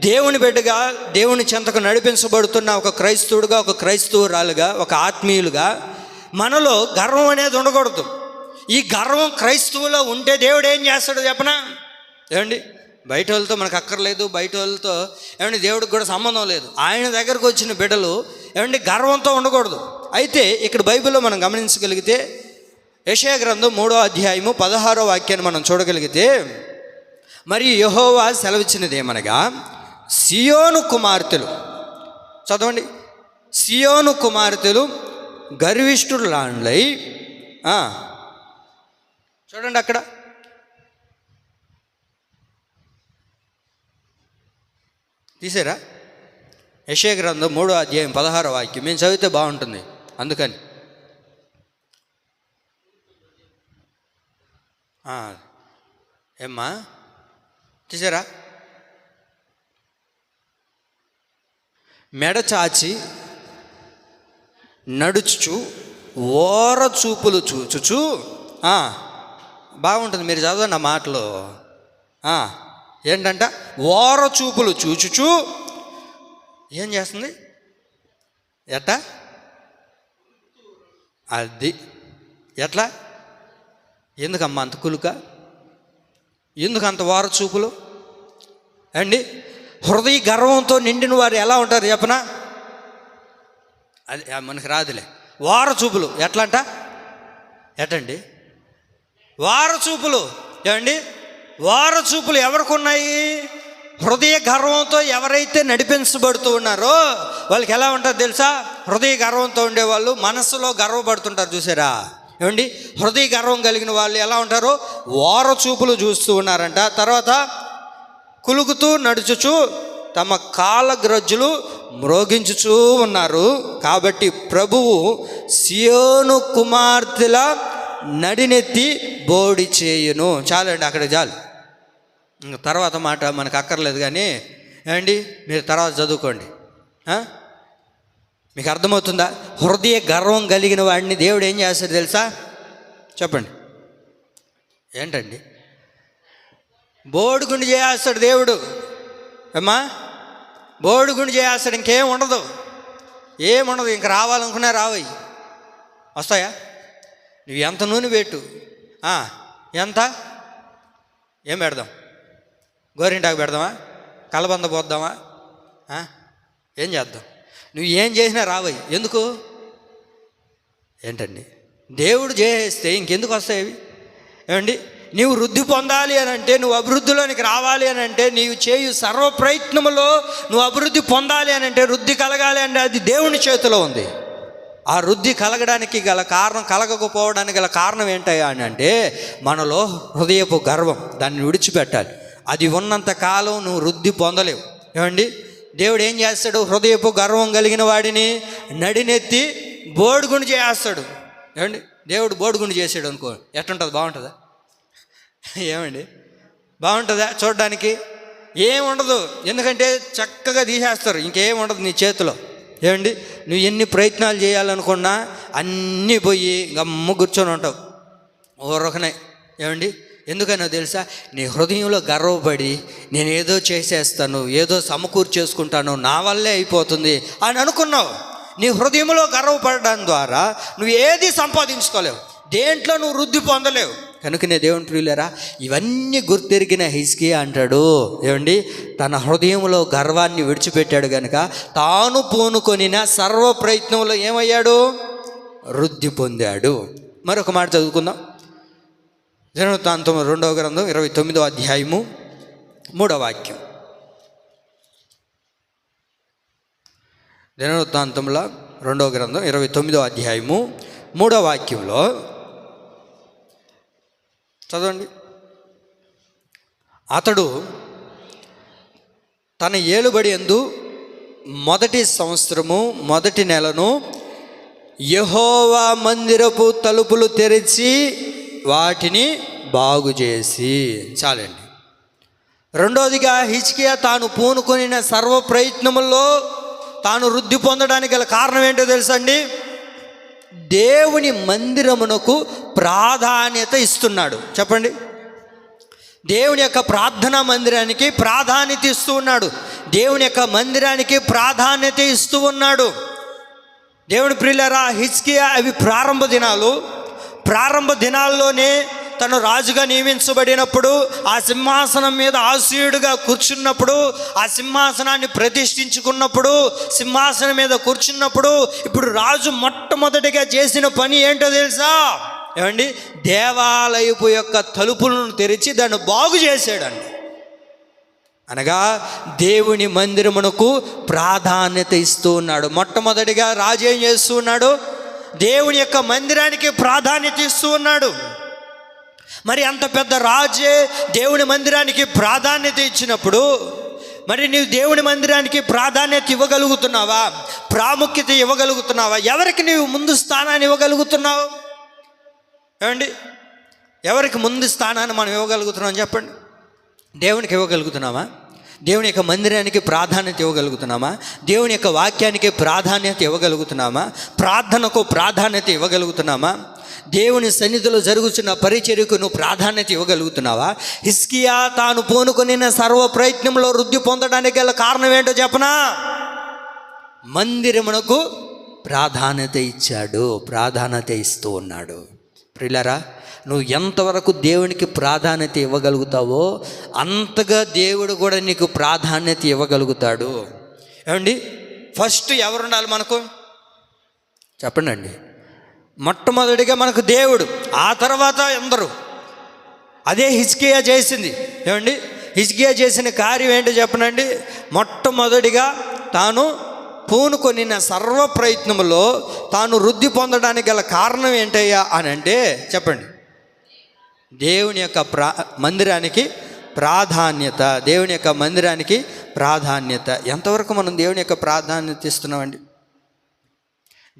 [SPEAKER 1] దేవుని బిడ్డగా దేవుని చెంతకు నడిపించబడుతున్న ఒక క్రైస్తవుడుగా, ఒక క్రైస్తవురాలుగా, ఒక ఆత్మీయులుగా మనలో గర్వం అనేది ఉండకూడదు. ఈ గర్వం క్రైస్తవులో ఉంటే దేవుడు ఏం చేస్తాడో చెప్పనా? ఏమండి, బయట వాళ్ళతో మనకు అక్కర్లేదు, బయట వాళ్ళతో ఏమండి దేవుడికి కూడా సంబంధం లేదు. ఆయన దగ్గరకు వచ్చిన బిడ్డలు ఏమండి గర్వంతో ఉండకూడదు. అయితే ఇక్కడ బైబిల్లో మనం గమనించగలిగితే యెషయా గ్రంథం 3వ అధ్యాయము 16వ వాక్యాన్ని మనం చూడగలిగితే, మరి యెహోవా సెలవిచ్చినది ఏమనగా, సియోను కుమార్తెలు, చదవండి, సియోను కుమార్తెలు గర్విష్ఠులాండ్లై, చూడండి అక్కడ తీసారా? యెషయా గ్రంథం 3వ అధ్యాయం 16వ వాక్యం మేము చదివితే బాగుంటుంది, అందుకని ఏమ్మా తీసారా? మెడ చాచి నడుచుచు ఓర చూపులు చూచుచు, బాగుంటుంది, మీరు చదవండి ఆ మాటలు. ఏంటంట? ఓర చూపులు చూచుచు ఏం చేస్తుంది? ఎట్లా? అది ఎట్లా? ఎందుకమ్మా అంత కులుక? ఎందుకు అంత ఓర చూపులు అండి? హృదయ గర్వంతో నిండిన వారు ఎలా ఉంటారు చెప్పనా? అది మనకి రాదులే. ఓర చూపులు ఎట్లా అంట? ఎటండి వార చూపులు? ఏమండి, వార చూపులు ఎవరికి ఉన్నాయి? హృదయ గర్వంతో ఎవరైతే నడిపించబడుతూ ఉన్నారో వాళ్ళకి ఎలా ఉంటుంది తెలుసా? హృదయ గర్వంతో ఉండేవాళ్ళు మనసులో గర్వపడుతుంటారు, చూసారా? ఏమండి, హృదయ గర్వం కలిగిన వాళ్ళు ఎలా ఉంటారో వార చూపులు చూస్తూ ఉన్నారంట. తర్వాత కులుకుతూ నడుచుచు తమ కాళ్ళ గ్రజ్జులు మ్రోగించుచూ ఉన్నారు. కాబట్టి ప్రభువు సియోను కుమార్తెల నడినెత్తి బోడి చేయును. చాలండి, అక్కడ చాలు. తర్వాత మాట మనకు అక్కర్లేదు, కానీ ఏమండి మీరు తర్వాత చదువుకోండి. మీకు అర్థమవుతుందా? హృదయ గర్వం కలిగిన వాడిని దేవుడు ఏం చేస్తాడు తెలుసా? చెప్పండి, ఏంటండి? బోడిగుండి చేస్తాడు దేవుడు. అమ్మా, బోడిగుండి చేస్తాడు, ఇంకేం ఉండదు, ఏముండదు. ఇంక రావాలనుకున్నా రావయి, వస్తాయా? నువ్వు ఎంత నూనె పెట్టు, ఎంత ఏం పెడదాం? గోరింటాకు పెడదామా? కలబంద పోద్దామా? ఏం చేద్దాం? నువ్వు ఏం చేసినా రావయి. ఎందుకు? ఏంటండి, దేవుడు చేస్తే ఇంకెందుకు వస్తాయి అవి? ఏమండి, నీవు వృద్ధి పొందాలి అని అంటే, నువ్వు అభివృద్ధిలోనికి రావాలి అని అంటే, నీవు చేయు సర్వ ప్రయత్నములో నువ్వు అభివృద్ధి పొందాలి అని అంటే, వృద్ధి కలగాలి అంటే అది దేవుని చేతిలో ఉంది. ఆ వృద్ధి కలగడానికి గల కారణం, కలగకపోవడానికి గల కారణం ఏంటయ్యా అని అంటే, మనలో హృదయపు గర్వం, దాన్ని విడిచిపెట్టాలి. అది ఉన్నంత కాలం నువ్వు వృద్ధి పొందలేవు. ఏమండి, దేవుడు ఏం చేస్తాడు? హృదయపు గర్వం కలిగిన వాడిని నడినెత్తి బోడిగుండు చేస్తాడు. ఏమండి, దేవుడు బోడిగుండు చేసాడు అనుకో, ఎట్టుంటుంది? బాగుంటుందా? ఏమండి, బాగుంటుందా? చూడడానికి ఏముండదు. ఎందుకంటే చక్కగా తీసేస్తారు, ఇంకేం ఉండదు నీ చేతిలో. ఏమండి, నువ్వు ఎన్ని ప్రయత్నాలు చేయాలనుకున్నా అన్నీ పోయి గమ్మ కూర్చొని ఉంటావు. ఓరొకనే. ఏమండి, ఎందుకనో తెలుసా? నీ హృదయంలో గర్వపడి నేను ఏదో చేసేస్తాను, ఏదో సమకూర్చేసుకుంటాను, నా వల్లే అయిపోతుంది అని అనుకున్నావు. నీ హృదయంలో గర్వపడడం ద్వారా నువ్వు ఏది సంపాదించుకోలేవు, దేంట్లో నువ్వు వృద్ధి పొందలేవు. కనుకనే దేవుని ప్రియులారా, ఇవన్నీ గుర్తెరిగిన హిజ్కియా అంటాడు, ఏమండి, తన హృదయంలో గర్వాన్ని విడిచిపెట్టాడు కనుక తాను పూనుకొనిన సర్వ ప్రయత్నంలో ఏమయ్యాడు? వృద్ధి పొందాడు. మరొక మాట చదువుకుందాం. దినవృత్తాంతం 2వ గ్రంథం 29వ అధ్యాయము 3వ వాక్యం. దినవృత్తాంతంలో 2వ గ్రంథం 29వ అధ్యాయము 3వ వాక్యంలో చదవండి. అతడు తన ఏలుబడి యందు మొదటి సంవత్సరము మొదటి నెలను యెహోవా మందిరపు తలుపులు తెరిచి వాటిని బాగు చేసి. చాలండి. రెండోదిగా హిజ్కియా తాను పూనుకొనిన సర్వ ప్రయత్నముల్లో తాను వృద్ధి పొందడానికి గల కారణం ఏంటో తెలుసండి? దేవుని మందిరమునకు ప్రాధాన్యత ఇస్తున్నాడు. చెప్పండి. దేవుని యొక్క ప్రార్థనా మందిరానికి ప్రాధాన్యత ఇస్తూ ఉన్నాడు. దేవుని యొక్క మందిరానికి ప్రాధాన్యత ఇస్తూ ఉన్నాడు. దేవుని ప్రియులారా, హిజ్కియా అవి ప్రారంభ దినాల్లోనే తను రాజుగా నియమించబడినప్పుడు, ఆ సింహాసనం మీద ఆసీనుడిగా కూర్చున్నప్పుడు, ఆ సింహాసనాన్ని ప్రతిష్ఠించుకున్నప్పుడు, సింహాసనం మీద కూర్చున్నప్పుడు ఇప్పుడు రాజు మొట్టమొదటిగా చేసిన పని ఏంటో తెలుసా? ఏమండి, దేవాలయపు యొక్క తలుపులను తెరిచి దాన్ని బాగు చేశాడండి. అనగా దేవుని మందిరమునకు ప్రాధాన్యత ఇస్తూ ఉన్నాడు. మొట్టమొదటిగా రాజు ఏం చేస్తూ ఉన్నాడు? దేవుని యొక్క మందిరానికి ప్రాధాన్యత ఇస్తూ ఉన్నాడు. మరి అంత పెద్ద రాజే దేవుని మందిరానికి ప్రాధాన్యత ఇచ్చినప్పుడు మరి నీవు దేవుని మందిరానికి ప్రాధాన్యత ఇవ్వగలుగుతున్నావా? ప్రాముఖ్యత ఇవ్వగలుగుతున్నావా? ఎవరికి నీవు ముందు స్థానాన్ని ఇవ్వగలుగుతున్నావు? ఏమండి, ఎవరికి ముందు స్థానాన్ని మనం ఇవ్వగలుగుతున్నాం చెప్పండి? దేవునికి ఇవ్వగలుగుతున్నామా? దేవుని యొక్క మందిరానికి ప్రాధాన్యత ఇవ్వగలుగుతున్నామా? దేవుని యొక్క వాక్యానికి ప్రాధాన్యత ఇవ్వగలుగుతున్నామా? ప్రార్థనకు ప్రాధాన్యత ఇవ్వగలుగుతున్నామా? దేవుని సన్నిధిలో జరుగుతున్న పరిచర్యకు నువ్వు ప్రాధాన్యత ఇవ్వగలుగుతున్నావా? హిజ్కియా తాను పూనుకొనిన సర్వ ప్రయత్నంలో వృద్ధి పొందడానికి గల కారణం ఏంటో చెప్పనా? మందిరమునకు ప్రాధాన్యత ఇచ్చాడు, ప్రాధాన్యత ఇస్తూ ఉన్నాడు. ప్రియులారా, నువ్వు ఎంతవరకు దేవునికి ప్రాధాన్యత ఇవ్వగలుగుతావో అంతగా దేవుడు కూడా నీకు ప్రాధాన్యత ఇవ్వగలుగుతాడు. ఏమండి, ఫస్ట్ ఎవరు ఉండాలి మనకు? చెప్పండి అండి. మొట్టమొదటిగా మనకు దేవుడు, ఆ తర్వాత అందరూ. అదే హిజ్కియా చేసింది. ఏమండి, హిజ్కియా చేసిన కార్యం ఏంటో చెప్పనండి? మొట్టమొదటిగా తాను పూనుకొనిన సర్వ ప్రయత్నంలో తాను వృద్ధి పొందడానికి గల కారణం ఏంటయ్యా అని అంటే చెప్పండి, దేవుని యొక్క మందిరానికి ప్రాధాన్యత. దేవుని యొక్క మందిరానికి ప్రాధాన్యత. ఎంతవరకు మనం దేవుని యొక్క ప్రాధాన్యత ఇస్తున్నామండి?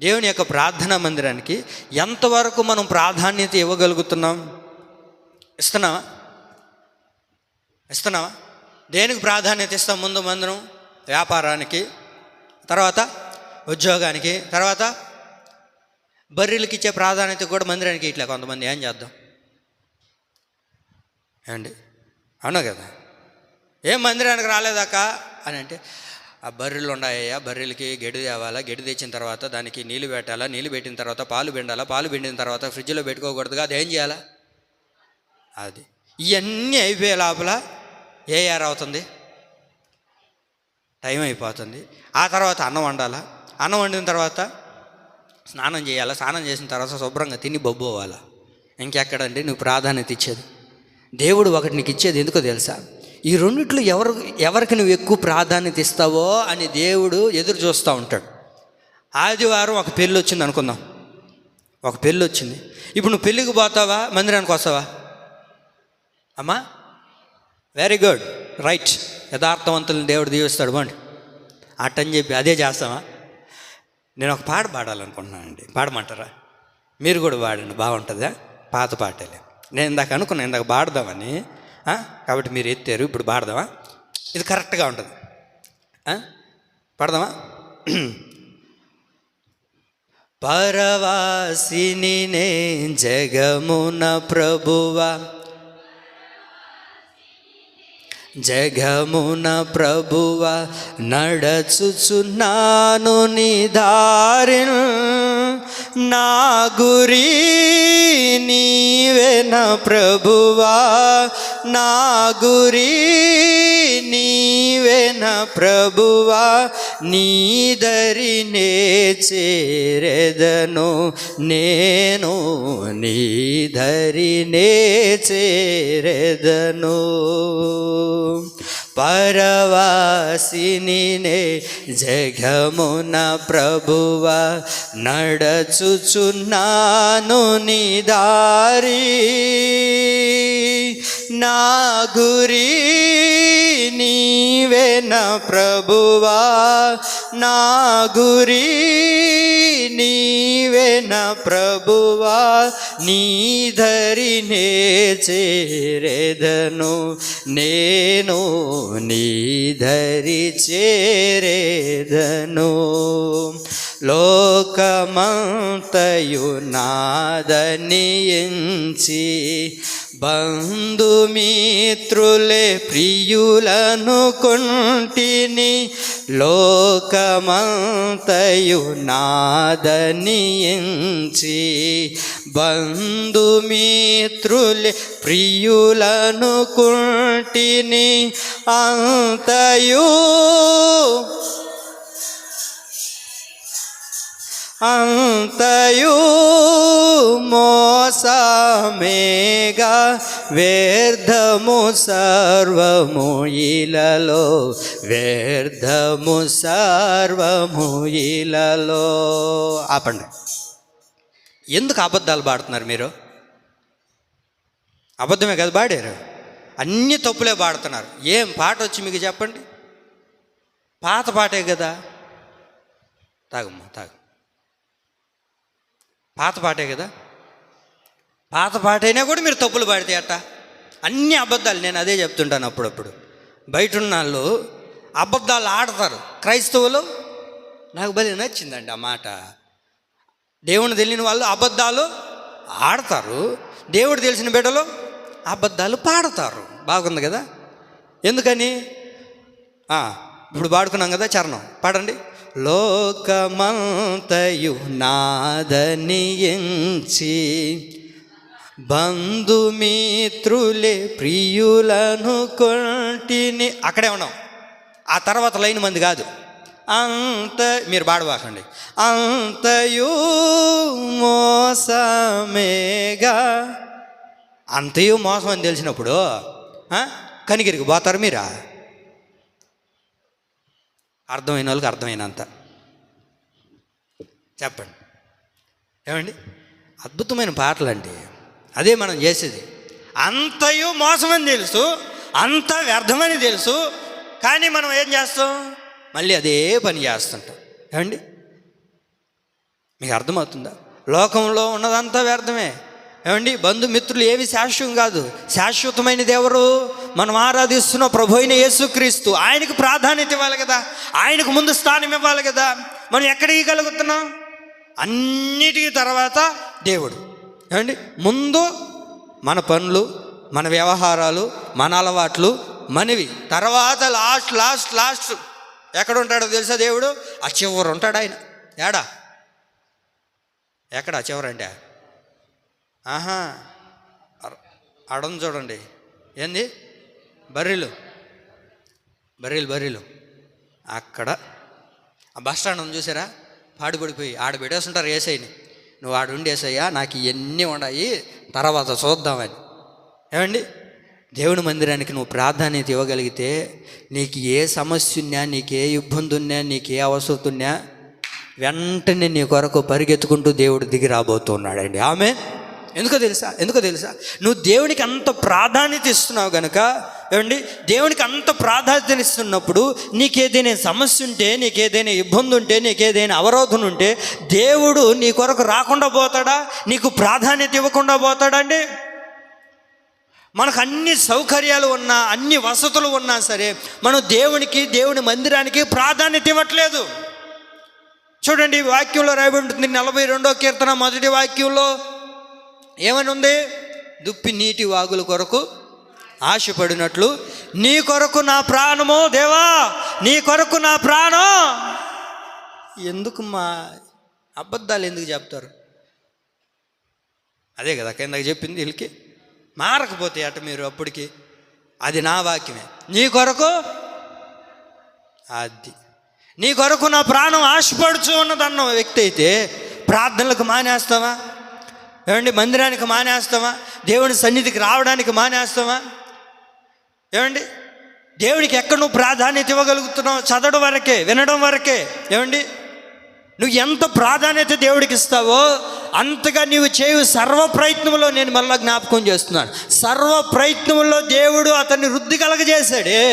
[SPEAKER 1] దేవుని యొక్క ప్రార్థనా మందిరానికి ఎంతవరకు మనం ప్రాధాన్యత ఇవ్వగలుగుతున్నాం? ఇస్తున్నావా? దేనికి ప్రాధాన్యత ఇస్తాం? ముందు మందిరం, వ్యాపారానికి, తర్వాత ఉద్యోగానికి, తర్వాత బర్రెలకి ఇచ్చే ప్రాధాన్యత కూడా మందిరానికి ఇట్లా కొంతమంది. ఏం చేద్దాం? ఏమండి, అవునా కదా? ఏం మందిరానికి రాలేదాక అని అంటే, ఆ బర్రెలు ఉన్నాయ్యా, బర్రెలకి గెడి తేవాలా, గెడి తెచ్చిన తర్వాత దానికి నీళ్ళు పెట్టాలా, నీళ్ళు పెట్టిన తర్వాత పాలు పిండాలా, పాలు పిండిన తర్వాత ఫ్రిడ్జ్లో పెట్టుకోకూడదుగా, అది ఏం చేయాలా? అది ఇవన్నీ అయిపోయే లోపల ఏ ఏర్ అవుతుంది, టైం అయిపోతుంది. ఆ తర్వాత అన్నం వండాలా, అన్నం వండిన తర్వాత స్నానం చేయాలా, స్నానం చేసిన తర్వాత శుభ్రంగా తిని బొబ్బోవాలా. ఇంకెక్కడండి నువ్వు ప్రాధాన్యత ఇచ్చేది? దేవుడు ఒకటి నీకు ఇచ్చేది ఎందుకో తెలుసా? ఈ రెండిట్లో ఎవరికి నువ్వు ఎక్కువ ప్రాధాన్యత ఇస్తావో అని దేవుడు ఎదురు చూస్తూ ఉంటాడు. ఆదివారం ఒక పెళ్ళి వచ్చింది అనుకుందాం, ఒక పెళ్ళి వచ్చింది. ఇప్పుడు నువ్వు పెళ్ళికి పోతావా, మందిరానికి వస్తావా? అమ్మా, వెరీ గుడ్, రైట్. యథార్థవంతులను దేవుడు దీవిస్తాడు బాండి అట్టని చెప్పి అదే చేస్తావా? నేను ఒక పాట పాడాలనుకుంటున్నానండి, పాడమంటారా? మీరు కూడా పాడండి, బాగుంటుందా? పాత పాటలే. నేను ఇందాక అనుకున్నాను, ఇందాక పాడదామని, కాబట్టి మీరు ఎత్తారు, ఇప్పుడు పాడదామా? ఇది కరెక్ట్గా ఉంటుంది. పాడదామా? పరవాసిని నే జగమున ప్రభువా, జగమున ప్రభువ నడచుచున్నాను నీ దారిన్, నా గురి నీవెన ప్రభువా, నా గురి నీవెన ప్రభువా, నీదరినే చేరెదను నేను, నీదరినే చేరెదను. పరవాసినినే జగమున ప్రభువ నడచుచున్నాను నీ దారి, నా గురి నీవెన ప్రభువా, నా గురి నీవెన ప్రభువా, నీదరినే చేరెదను నేను, నీదరి చేరెదను. లోకమంతయు నాదని ఎంచి బంధుమిత్రులే ప్రియులను కొంటిని, లోకమంతయు నాదని ఎంచి బంధుమిత్రులే ప్రియులను కొంటిని, అంతయు అంతయు మోసమేగా వ్యర్థము సర్వము ఇలలో, వ్యర్థము సర్వము ఇలలో. ఆపండి. ఎందుకు అబద్ధాలు పాడుతున్నారు మీరు? అబద్ధమే కదా పాడారు, అన్ని తప్పులే పాడుతున్నారు. ఏం పాట వచ్చి మీకు చెప్పండి? పాత పాటే కదా. తాగమ్మా తాగు, పాత పాటే కదా. పాత పాటైనా కూడా మీరు తప్పులు పాడితే అట్ట, అన్ని అబద్ధాలు. నేను అదే చెప్తుంటాను అప్పుడప్పుడు. బయట ఉన్న వాళ్ళు అబద్ధాలు ఆడతారు, క్రైస్తవులు. నాకు భలే నచ్చిందండి ఆ మాట. దేవుని తెలియని వాళ్ళు అబద్ధాలు ఆడతారు, దేవుడు తెలిసిన బిడ్డలు అబద్ధాలు పాడతారు. బాగుంది కదా. ఎందుకని? ఇప్పుడు పాడుకున్నాం కదా, చరణం పాడండి. లోకమంతయు నాదని ఎంచి బంధుమిత్రులే ప్రియులను కొంటిని. అక్కడే ఉన్నాం. ఆ తర్వాత లైన్ మంది కాదు. అంత మీరు పాడబాకండి. అంతయు మోసమేగా. అంతయు మోసం అని తెలిసినప్పుడు కనిగిరికి పోతారు మీరా? అర్థమైన వాళ్ళకి అర్థమైనంత చెప్పండి. ఏమండి? అద్భుతమైన పాటలు అండి. అదే మనం చేసేది. అంతయు మోసమని తెలుసు, అంత వ్యర్థమని తెలుసు, కానీ మనం ఏం చేస్తాం? మళ్ళీ అదే పని చేస్తుంటాం. ఏమండి? మీకు అర్థమవుతుందా? లోకంలో ఉన్నదంతా వ్యర్థమే. ఏమండి? బంధుమిత్రులు ఏవి శాశ్వతం కాదు. శాశ్వతమైనది ఎవరు? మనం ఆరాధిస్తున్న ప్రభు అయిన యేసుక్రీస్తు. ఆయనకు ప్రాధాన్యత ఇవ్వాలి కదా, ఆయనకు ముందు స్థానం ఇవ్వాలి కదా. మనం ఎక్కడికి కలుగుతున్నాం? అన్నిటికీ తర్వాత దేవుడు. ఏమండి? ముందు మన పనులు, మన వ్యవహారాలు, మన అలవాట్లు మనవి. తర్వాత లాస్ట్ లాస్ట్ లాస్ట్ ఎక్కడ ఉంటాడో తెలుసా దేవుడు? ఆ చివరు ఉంటాడు ఆయన. ఏడా? ఎక్కడ చివరంటే? అడం చూడండి. ఏంది? బర్రెలు బర్రెలు బర్రెలు అక్కడ ఆ బస్ స్టాండ్ ఉంది చూసారా? పాడుపడిపోయి ఆడ పెట్టేస్తుంటారు ఏసైని. నువ్వు ఆడుండేసయ్యా, నాకు ఇవన్నీ ఉన్నాయి, తర్వాత చూద్దామని. ఏమండి? దేవుని మందిరానికి నువ్వు ప్రాధాన్యత ఇవ్వగలిగితే నీకు ఏ సమస్య ఉన్నా, నీకు ఏ ఇబ్బంది ఉన్నా, నీకు ఏ అవసరం ఉన్నా వెంటనే నీ కొరకు పరిగెత్తుకుంటూ దేవుడు దిగి రాబోతున్నాడండి. ఆమె ఎందుకో తెలుసా? నువ్వు దేవునికి అంత ప్రాధాన్యత ఇస్తున్నావు కనుక. ఏమండి? దేవునికి అంత ప్రాధాన్యత ఇస్తున్నప్పుడు నీకేదైనా సమస్య ఉంటే, నీకేదైనా ఇబ్బంది ఉంటే, నీకేదైనా అవరోధం ఉంటే దేవుడు నీ కొరకు రాకుండా పోతాడా? నీకు ప్రాధాన్యత ఇవ్వకుండా పోతాడా అండి? మనకు అన్ని సౌకర్యాలు ఉన్నా, అన్ని వసతులు ఉన్నా సరే మనం దేవుని మందిరానికి ప్రాధాన్యత ఇవ్వట్లేదు. చూడండి, వాక్యంలో రాయబడి ఉంటుంది. 42వ కీర్తన 1వ వాక్యంలో ఏమని ఉంది? దుప్పి నీటి వాగుల కొరకు ఆశపడినట్లు నీ కొరకు నా ప్రాణము దేవా, నీ కొరకు నా ప్రాణం. ఎందుకు మా అబద్ధాలు ఎందుకు చెప్తారు? అదే కదా కిందకి చెప్పింది. వీళ్ళకి మారకపోతే అట మీరు అప్పటికి, అది నా వాక్యమే. నీ కొరకు, అది నీ కొరకు నా ప్రాణం ఆశపడుచు ఉన్నదన్న వ్యక్తి అయితే ప్రార్థనలకు మానేస్తావా? ఏమండి, మందిరానికి మానేస్తావా? దేవుని సన్నిధికి రావడానికి మానేస్తావా? ఏమండి, దేవునికి ఎక్కడ నువ్వు ప్రాధాన్యత ఇవ్వగలుగుతున్నావు? చదవడం వరకే, వినడం వరకే. ఏమండి, నువ్వు ఎంత ప్రాధాన్యత దేవుడికి ఇస్తావో అంతగా నీవు చేయు సర్వ ప్రయత్నంలో, నేను మళ్ళీ జ్ఞాపకం చేస్తున్నాను, సర్వ ప్రయత్నంలో దేవుడు అతన్ని వృద్ధి కలగజేశాడే.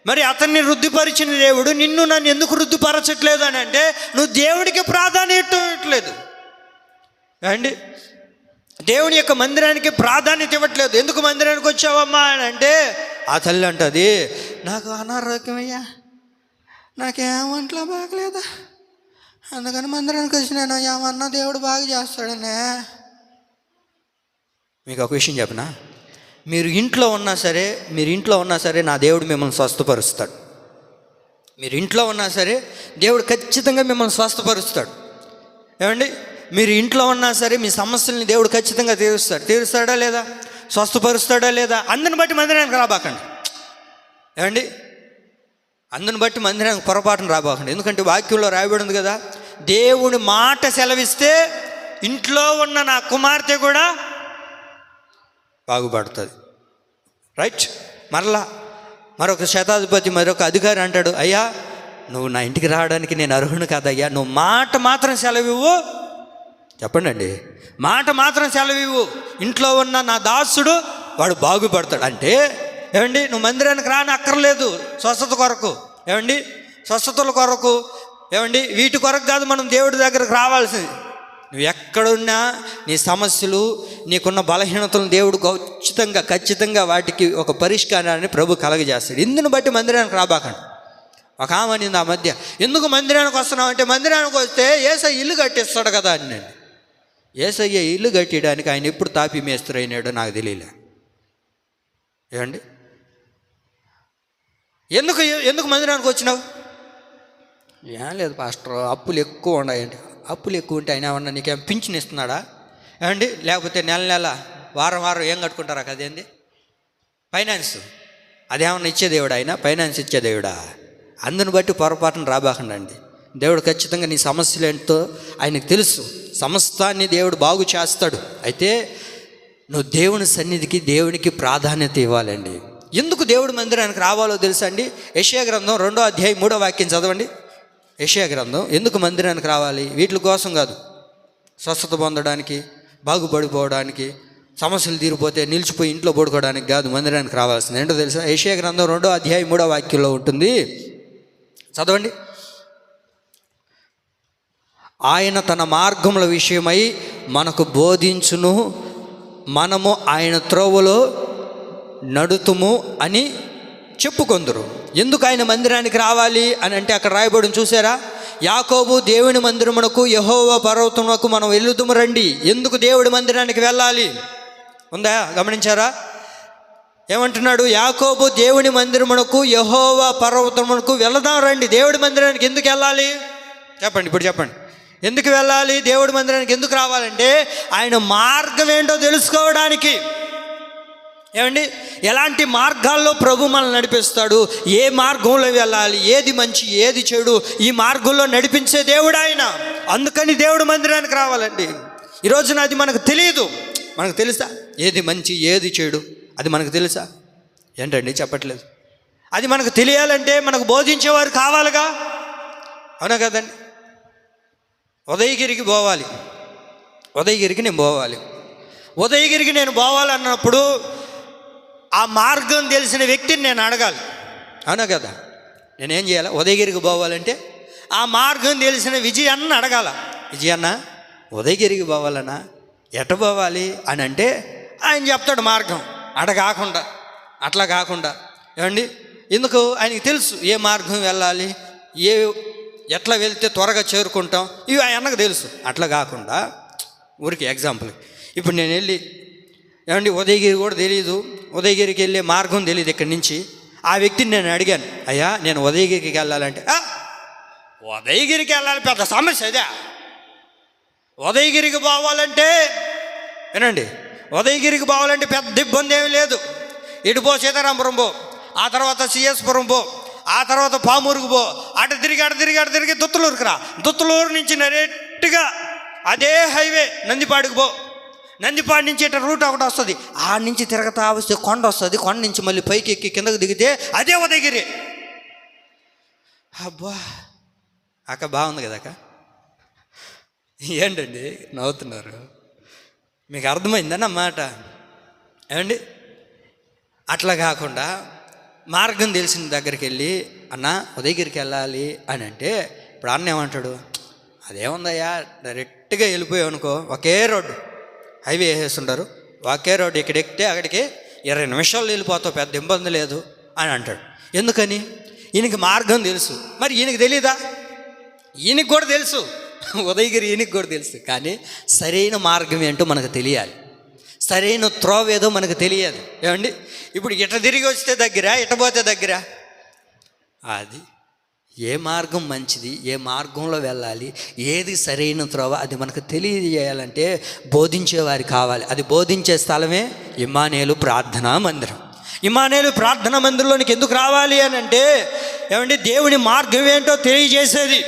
[SPEAKER 1] మరి అతన్ని వృద్ధిపరిచిన దేవుడు నిన్ను నన్ను ఎందుకు వృద్ధిపరచట్లేదు అని అంటే, నువ్వు దేవుడికి ప్రాధాన్యత ఇవ్వట్లేదు. అండి, దేవుని యొక్క మందిరానికి ప్రాధాన్యత ఇవ్వట్లేదు. ఎందుకు మందిరానికి వచ్చావమ్మా అని అంటే, ఆ తల్లి అంటది, నాకు అనారోగ్యమయ్యా, నాకేమంట్లో బాగలేదా, అందుకని మందిరానికి వచ్చినాను, ఏమన్నా దేవుడు బాగా చేస్తాడనే. మీకు ఒక విషయం చెప్పనా, మీరు ఇంట్లో ఉన్నా సరే నా దేవుడు మిమ్మల్ని స్వస్థపరుస్తాడు. మీరు ఇంట్లో ఉన్నా సరే దేవుడు ఖచ్చితంగా మిమ్మల్ని స్వస్థపరుస్తాడు. ఏమండి, మీరు ఇంట్లో ఉన్నా సరే మీ సమస్యల్ని దేవుడు ఖచ్చితంగా తీరుస్తాడా లేదా, స్వస్థపరుస్తాడా లేదా? అందుని బట్టి మందిరానికి రాబాకండి. ఏమండి, అందుని బట్టి మందిరానికి పొరపాటును రాబాకండి. ఎందుకంటే వాక్యంలో రాయబడి ఉంది కదా, దేవుని మాట సెలవిస్తే ఇంట్లో ఉన్న నా కుమార్తె కూడా బాగుపడుతుంది. రైట్. మరొక శతాధిపతి, మరొక అధికారి అంటాడు, అయ్యా నువ్వు నా ఇంటికి రావడానికి నేను అర్హుని కాదయ్యా, నువ్వు మాట మాత్రం సెలవివ్వు. చెప్పండి అండి, మాట మాత్రం సెలవివ్వు, ఇంట్లో ఉన్న నా దాసుడు వాడు బాగుపడతాడు. అంటే ఏమండి, నువ్వు మందిరానికి రాని అక్కర్లేదు స్వస్థత కొరకు. ఏమండి, స్వస్థతల కొరకు, ఏమండి, వీటి కొరకు కాదు మనం దేవుడి దగ్గరకు రావాల్సింది. నువ్వు ఎక్కడున్నా నీ సమస్యలు, నీకున్న బలహీనతలను దేవుడు ఖచ్చితంగా వాటికి ఒక పరిష్కారాన్ని ప్రభు కలగజేస్తాడు. ఇందుని బట్టి మందిరానికి రాబాకండి. ఒక ఆమె అనింది ఆ మధ్య, ఎందుకు మందిరానికి వస్తున్నావు అంటే, మందిరానికి వస్తే యేసయ్య ఇల్లు కట్టిస్తాడు కదా అని. నేను యేసయ్య ఇల్లు కట్టడానికి ఆయన ఎప్పుడు తాపి మేస్త్రి అయినాడో నాకు తెలియలే. ఏమండి, ఎందుకు మందిరానికి వచ్చినావు? ఏం లేదు పాస్టర్, అప్పులు ఎక్కువ ఉన్నాయండి. అప్పులు ఎక్కువ ఉంటే ఆయన ఏమన్నా నీకేం పింఛన్ ఇస్తున్నాడా? ఏమండి, లేకపోతే నెల వారం ఏం కట్టుకుంటారా? కదేంది ఫైనాన్స్, అదేమన్నా ఇచ్చే దేవుడా? ఆయన ఫైనాన్స్ ఇచ్చే దేవుడా? అందుని బట్టి పొరపాటును రాబాకండి అండి. దేవుడు ఖచ్చితంగా నీ సమస్యలు ఏంటో ఆయనకు తెలుసు. సమస్తాన్ని దేవుడు బాగు చేస్తాడు. అయితే నువ్వు దేవుని సన్నిధికి, దేవునికి ప్రాధాన్యత ఇవ్వాలండి. ఎందుకు దేవుడి మందిరానికి రావాలో తెలుసా అండి? యెషయా గ్రంథం 2వ అధ్యాయం 3వ వాక్యం చదవండి. యెషయా గ్రంథం, ఎందుకు మందిరానికి రావాలి? వీటి కోసం కాదు, స్వస్థత పొందడానికి, బాగుపడిపోవడానికి, సమస్యలు తీరిపోతే నిలిచిపోయి ఇంట్లో పడుకోవడానికి కాదు మందిరానికి రావాల్సింది. ఏంటో తెలుసా? యెషయా గ్రంథం 2వ అధ్యాయం 3వ వాక్యంలో ఉంటుంది, చదవండి. ఆయన తన మార్గముల విషయమై మనకు బోధించును, మనము ఆయన త్రోవలో నడుతుము అని చెప్పుకొందురు. ఎందుకు ఆయన మందిరానికి రావాలి అని అంటే అక్కడ రాయబడి చూసారా? యాకోబు దేవుని మందిరమునకు, యెహోవా పర్వతమునకు మనం వెళ్ళుదుము రండి. ఎందుకు దేవుడి మందిరానికి వెళ్ళాలి ఉందా? గమనించారా? ఏమంటున్నాడు? యాకోబు దేవుని మందిరమునకు, యెహోవా పర్వతమునకు వెళదాం రండి. దేవుడి మందిరానికి ఎందుకు వెళ్ళాలి చెప్పండి, ఇప్పుడు చెప్పండి. ఎందుకు వెళ్ళాలి? దేవుడి మందిరానికి ఎందుకు రావాలంటే ఆయన మార్గం ఏంటో తెలుసుకోవడానికి. ఏమండి, ఎలాంటి మార్గాల్లో ప్రభు మనల్ని నడిపిస్తాడు, ఏ మార్గంలో వెళ్ళాలి, ఏది మంచి ఏది చెడు, ఈ మార్గంలో నడిపించే దేవుడు ఆయన. అందుకని దేవుడు మందిరానికి రావాలండి. ఈరోజున అది మనకు తెలియదు. మనకు తెలుసా ఏది మంచి ఏది చెడు? అది మనకు తెలుసా? ఏంటండి చెప్పట్లేదు. అది మనకు తెలియాలంటే మనకు బోధించేవారు కావాలిగా, అవునా కదండి? ఉదయగిరికి పోవాలి, ఉదయగిరికి నేను పోవాలన్నప్పుడు ఆ మార్గం తెలిసిన వ్యక్తిని నేను అడగాలి, అవునా కదా? నేనేం చేయాలి? ఉదయగిరికి పోవాలంటే ఆ మార్గం తెలిసిన విజయన్న అడగాల. విజయన్న ఉదయగిరికి పోవాలన్నా ఎట పోవాలి అని అంటే ఆయన చెప్తాడు మార్గం. అట్లా కాకుండా ఏమండి, ఎందుకు? ఆయనకి తెలుసు ఏ మార్గం వెళ్ళాలి, ఎట్లా వెళ్తే త్వరగా చేరుకుంటాం, ఇవి ఆయనకు తెలుసు. అట్లా కాకుండా ఊరికి ఎగ్జాంపుల్, ఇప్పుడు నేను వెళ్ళి ఏమండి ఉదయగిరి కూడా తెలియదు, ఉదయగిరికి వెళ్ళే మార్గం తెలియదు ఇక్కడి నుంచి. ఆ వ్యక్తిని నేను అడిగాను, అయ్యా నేను ఉదయగిరికి వెళ్ళాలంటే, ఉదయగిరికి వెళ్ళాలి పెద్ద సమస్య అదే. ఉదయగిరికి పోవాలంటే ఏనండి, ఉదయగిరికి పోవాలంటే పెద్ద ఇబ్బంది ఏమీ లేదు. ఇటు పో, సీతారామపురం పో, ఆ తర్వాత సిఎస్పురం పో, ఆ తర్వాత పామూరుకు పో, అటు తిరిగి దుత్తలూరుకు రా. దుత్తలూరు నుంచి డైరెక్ట్గా అదే హైవే నందిపాడుకు పో. నందిపాడు నుంచి ఇట్లా రూట్ ఒకటి వస్తుంది, ఆ నుంచి తిరగతా వస్తే కొండ వస్తుంది, కొండ నుంచి మళ్ళీ పైకి ఎక్కి కిందకు దిగితే అదే ఉదయగిరి. అబ్బా అక్క బాగుంది కదా అక్క. ఏంటండి నవ్వుతున్నారు? మీకు అర్థమైందని అన్నమాట. ఏమండి అట్లా కాకుండా మార్గం తెలిసిన దగ్గరికి వెళ్ళి, అన్న ఉదయగిరికి వెళ్ళాలి అని అంటే, ఇప్పుడు అన్న ఏమంటాడు, అదేముందయ్యా డైరెక్ట్గా వెళ్ళిపోయావు అనుకో, ఒకే రోడ్డు హైవే వేసేస్తుంటారు, ఒకే రోడ్డు, ఇక్కడ ఎక్కితే అక్కడికి 20 నిమిషాలు వెళ్ళిపోతావు, పెద్ద ఇబ్బంది లేదు అని అంటాడు. ఎందుకని? ఈయనకి మార్గం తెలుసు. మరి ఈయనకి తెలీదా? ఈయనకి కూడా తెలుసు, ఉదయగిరి ఈయనకి కూడా తెలుసు. కానీ సరైన మార్గం ఏంటో మనకు తెలియాలి, సరైన త్రోవ ఏదో మనకు తెలియదు. ఏమండి ఇప్పుడు ఇట తిరిగి వస్తే దగ్గర, ఇట పోతే దగ్గర, అది ఏ మార్గం మంచిది, ఏ మార్గంలో వెళ్ళాలి, ఏది సరైన త్రోవ, అది మనకు తెలియజేయాలంటే బోధించేవారు కావాలి. అది బోధించే స్థలమే ఇమ్మానుయేలు ప్రార్థనా మందిరం. ఇమ్మానుయేలు ప్రార్థనా మందిరంలోనికి ఎందుకు రావాలి అని అంటే, ఏమండి దేవుని మార్గం ఏంటో తెలియజేసేది.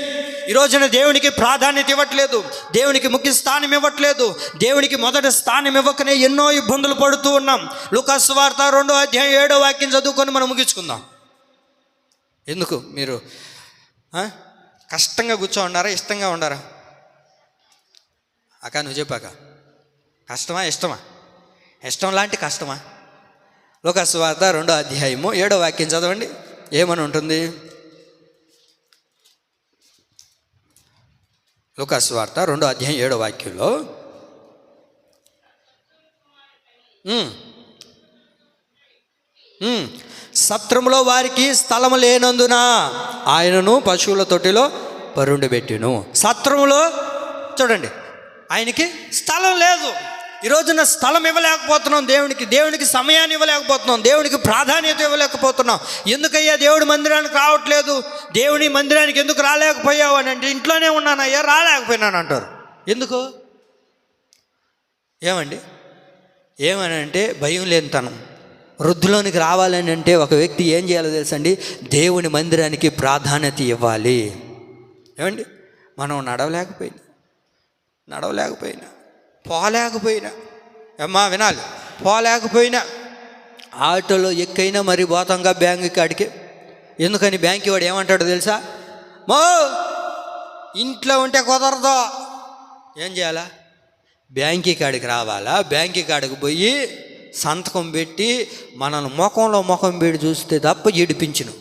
[SPEAKER 1] ఈ రోజున దేవునికి ప్రాధాన్యత ఇవ్వట్లేదు, దేవునికి ముఖ్య స్థానం ఇవ్వట్లేదు, దేవునికి మొదటి స్థానం ఇవ్వకనే ఎన్నో ఇబ్బందులు పడుతూ ఉన్నాం. లూకాసు వార్త 2వ అధ్యాయం 7వ వాక్యం చదువుకొని మనం ముగించుకుందాం. ఎందుకు మీరు కష్టంగా కూర్చో ఉన్నారా, ఇష్టంగా ఉండారా? అక్క నువ్వు చెప్పాక, కష్టమా ఇష్టమా? ఇష్టం లాంటి కష్టమా? లూకాసు వార్త 2వ అధ్యాయము 7వ వాక్యం చదవండి, ఏమని ఉంటుంది? లూకాసు వార్త 2వ అధ్యాయం 7వ వాక్యంలో, సత్రములో వారికి స్థలము లేనందున ఆయనను పశువుల తొట్టిలో పరుండబెట్టును. సత్రములో చూడండి, ఆయనకి స్థలం లేదు. ఈ రోజున స్థలం ఇవ్వలేకపోతున్నాం దేవునికి సమయాన్ని ఇవ్వలేకపోతున్నాం, దేవునికి ప్రాధాన్యత ఇవ్వలేకపోతున్నాం. ఎందుకయ్యా దేవుడి మందిరానికి రావట్లేదు, దేవుని మందిరానికి ఎందుకు రాలేకపోయావు అని అంటే, ఇంట్లోనే ఉన్నానయ్యా రాలేకపోయినాను అంటారు. ఎందుకు? ఏమండి ఏమని అంటే భయం లేనితనం. వృద్ధిలోనికి రావాలని అంటే ఒక వ్యక్తి ఏం చేయాలో తెలుసండి, దేవుని మందిరానికి ప్రాధాన్యత ఇవ్వాలి. ఏమండి మనం నడవలేకపోయినా పోలేకపోయినా, అమ్మా వినాలి, పోలేకపోయినా ఆటోలో ఎక్కైనా మరి పోతాంగా బ్యాంకు కాడికి. ఎందుకని? బ్యాంకు వాడు ఏమంటాడో తెలుసా, మో ఇంట్లో ఉంటే కుదరదు, ఏం చేయాలా? బ్యాంకు కాడికి రావాలా, బ్యాంకు కాడికి పోయి సంతకం పెట్టి మనల్ని ముఖం పెట్టి చూస్తే తప్ప ఏడిపించును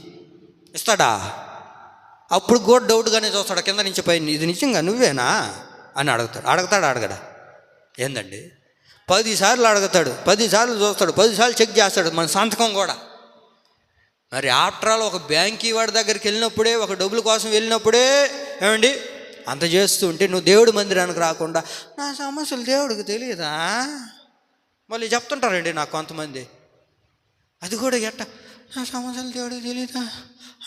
[SPEAKER 1] ఇస్తాడా? అప్పుడు కూడా డౌట్గానే చూస్తాడు, కింద నుంచి పైన, ఇది నిజంగా నువ్వేనా అని అడగడా? ఏందండి 10 సార్లు అడుగుతాడు, 10 సార్లు చూస్తాడు, 10 సార్లు చెక్ చేస్తాడు మన సంతకం కూడా. మరి ఆఫ్టర్ ఆల్ ఒక బ్యాంకీ వాడి దగ్గరికి వెళ్ళినప్పుడే, ఒక డబ్బుల కోసం వెళ్ళినప్పుడే ఏమండి అంత చేస్తూ ఉంటే, నువ్వు దేవుడి మందిరానికి రాకుండా నా సమస్యలు దేవుడికి తెలియదా మళ్ళీ చెప్తుంటారండి నాకు కొంతమంది. అది కూడా ఎట్ట, నా సమస్యలు దేవుడికి తెలియదా,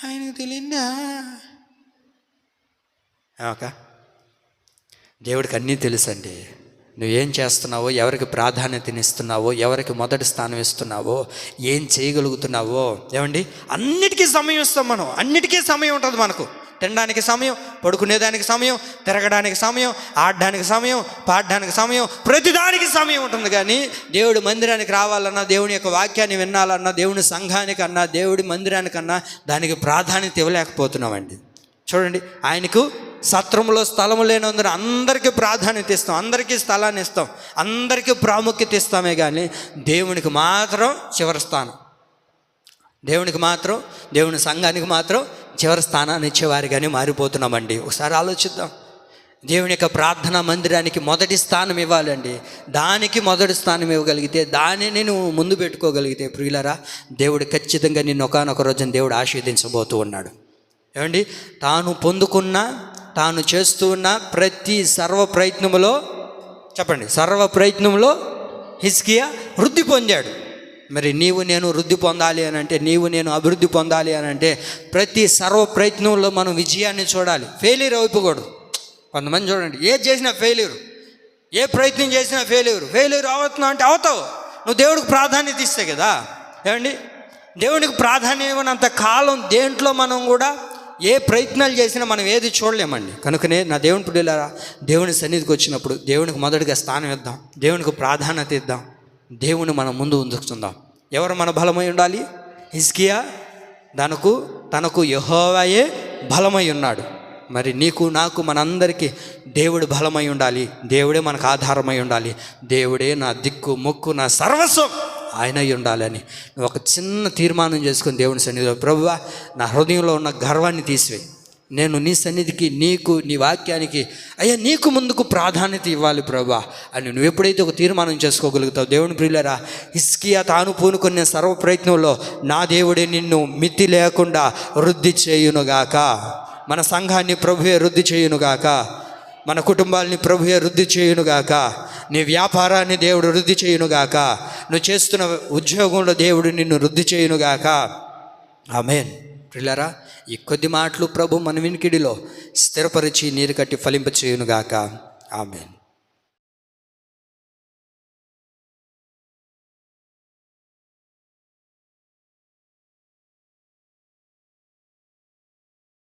[SPEAKER 1] ఆయనకు తెలియదా? ఓక దేవుడికి అన్నీ తెలుసండి. నువ్వేం చేస్తున్నావో, ఎవరికి ప్రాధాన్యతనిస్తున్నావో, ఎవరికి మొదటి స్థానం ఇస్తున్నావో, ఏం చేయగలుగుతున్నావో, ఏమండి అన్నిటికీ సమయం ఇస్తాం మనం. అన్నిటికీ సమయం ఉంటుంది మనకు. తినడానికి సమయం, పడుకునేదానికి సమయం, తిరగడానికి సమయం, ఆడడానికి సమయం, పాడడానికి సమయం, ప్రతిదానికి సమయం ఉంటుంది. కానీ దేవుడి మందిరానికి రావాలన్నా, దేవుని యొక్క వాక్యాన్ని వినాలన్నా, దేవుని సంఘానికన్నా, దేవుడి మందిరానికన్నా దానికి ప్రాధాన్యత ఇవ్వలేకపోతున్నామండి. చూడండి, ఆయనకు సత్రంలో స్థలము లేనందున అందరికీ ప్రాధాన్యత ఇస్తాం, అందరికీ స్థలాన్ని ఇస్తాం, అందరికీ ప్రాముఖ్యత ఇస్తామే. కానీ దేవునికి మాత్రం చివరి స్థానం, దేవుని సంఘానికి మాత్రం చివరి స్థానాన్ని ఇచ్చేవారిగానే మారిపోతున్నామండి. ఒకసారి ఆలోచిద్దాం. దేవుని యొక్క ప్రార్థనా మందిరానికి మొదటి స్థానం ఇవ్వాలండి. దానికి మొదటి స్థానం ఇవ్వగలిగితే, దానిని నువ్వు ముందు పెట్టుకోగలిగితే ప్రియులారా, దేవుడు ఖచ్చితంగా నిన్ను ఒకానొక రోజున దేవుడు ఆశీర్వదించబోతూ ఉన్నాడు. ఏమండి తాను పొందుకున్న, తాను చేస్తూ ఉన్న ప్రతి సర్వ ప్రయత్నములో హిజ్కియా వృద్ధి పొందాడు. మరి నీవు నేను వృద్ధి పొందాలి అని అంటే, నీవు నేను అభివృద్ధి పొందాలి అని అంటే ప్రతి సర్వ ప్రయత్నంలో మనం విజయాన్ని చూడాలి, ఫెయిల్యూర్ అయిపోకూడదు. కొంతమంది చూడండి, ఏది చేసినా ఫెయిల్యూర్, ఏ ప్రయత్నం చేసినా ఫెయిల్యూర్ అవుతున్నావు అంటే అవుతావు. నువ్వు దేవుడికి ప్రాధాన్యత ఇస్తే కదా. ఏమండి, దేవునికి ప్రాధాన్యం ఇవ్వనంత కాలం దేంట్లో మనం కూడా ఏ ప్రయత్నాలు చేసినా మనం ఏది చూడలేమండి. కనుకనే నా దేవుని పిల్లలారా, దేవుని సన్నిధికి వచ్చినప్పుడు దేవునికి మొదటిగా స్థానం ఇద్దాం, దేవునికి ప్రాధాన్యత ఇద్దాం, దేవుని మనం ముందు ఉంచుకుందాం. ఎవరు మన బలమై ఉండాలి? హిజ్కియా తనకు యెహోవాయే బలమై ఉన్నాడు. మరి నీకు నాకు మనందరికీ దేవుడు బలమై ఉండాలి, దేవుడే మనకు ఆధారమై ఉండాలి, దేవుడే నా దిక్కు మొక్కు నా సర్వస్వం ఆయన అయి ఉండాలని ఒక చిన్న తీర్మానం చేసుకుని దేవుని సన్నిధిలో, ప్రభువా నా హృదయంలో ఉన్న గర్వాన్ని తీసివేయి, నేను నీ సన్నిధికి, నీకు, నీ వాక్యానికి, అయ్యా నీకు ముందుకు ప్రాధాన్యత ఇవ్వాలి ప్రభువా అని నువ్వు ఎప్పుడైతే ఒక తీర్మానం చేసుకోగలుగుతావు, దేవుని ప్రియులారా, హిజ్కియా తాను పూనుకునే సర్వ ప్రయత్నంలో నా దేవుడే నిన్ను మితి లేకుండా వృద్ధి చేయునుగాక, మన సంఘాన్ని ప్రభువే వృద్ధి చేయునుగాక, మన కుటుంబాలని ప్రభువే వృద్ధి చేయునుగాక, నీ వ్యాపారాన్ని దేవుడు వృద్ధి చేయునుగాక, నువ్వు చేస్తున్న ఉద్యోగంలో దేవుడు నిన్ను వృద్ధి చేయునుగాక. ఆమేన్. ప్రియులారా, ఈ కొద్ది మాటలు ప్రభు మన వినికిడిలో స్థిరపరిచి నీరు కట్టి ఫలింప చేయునుగాక. ఆమేన్.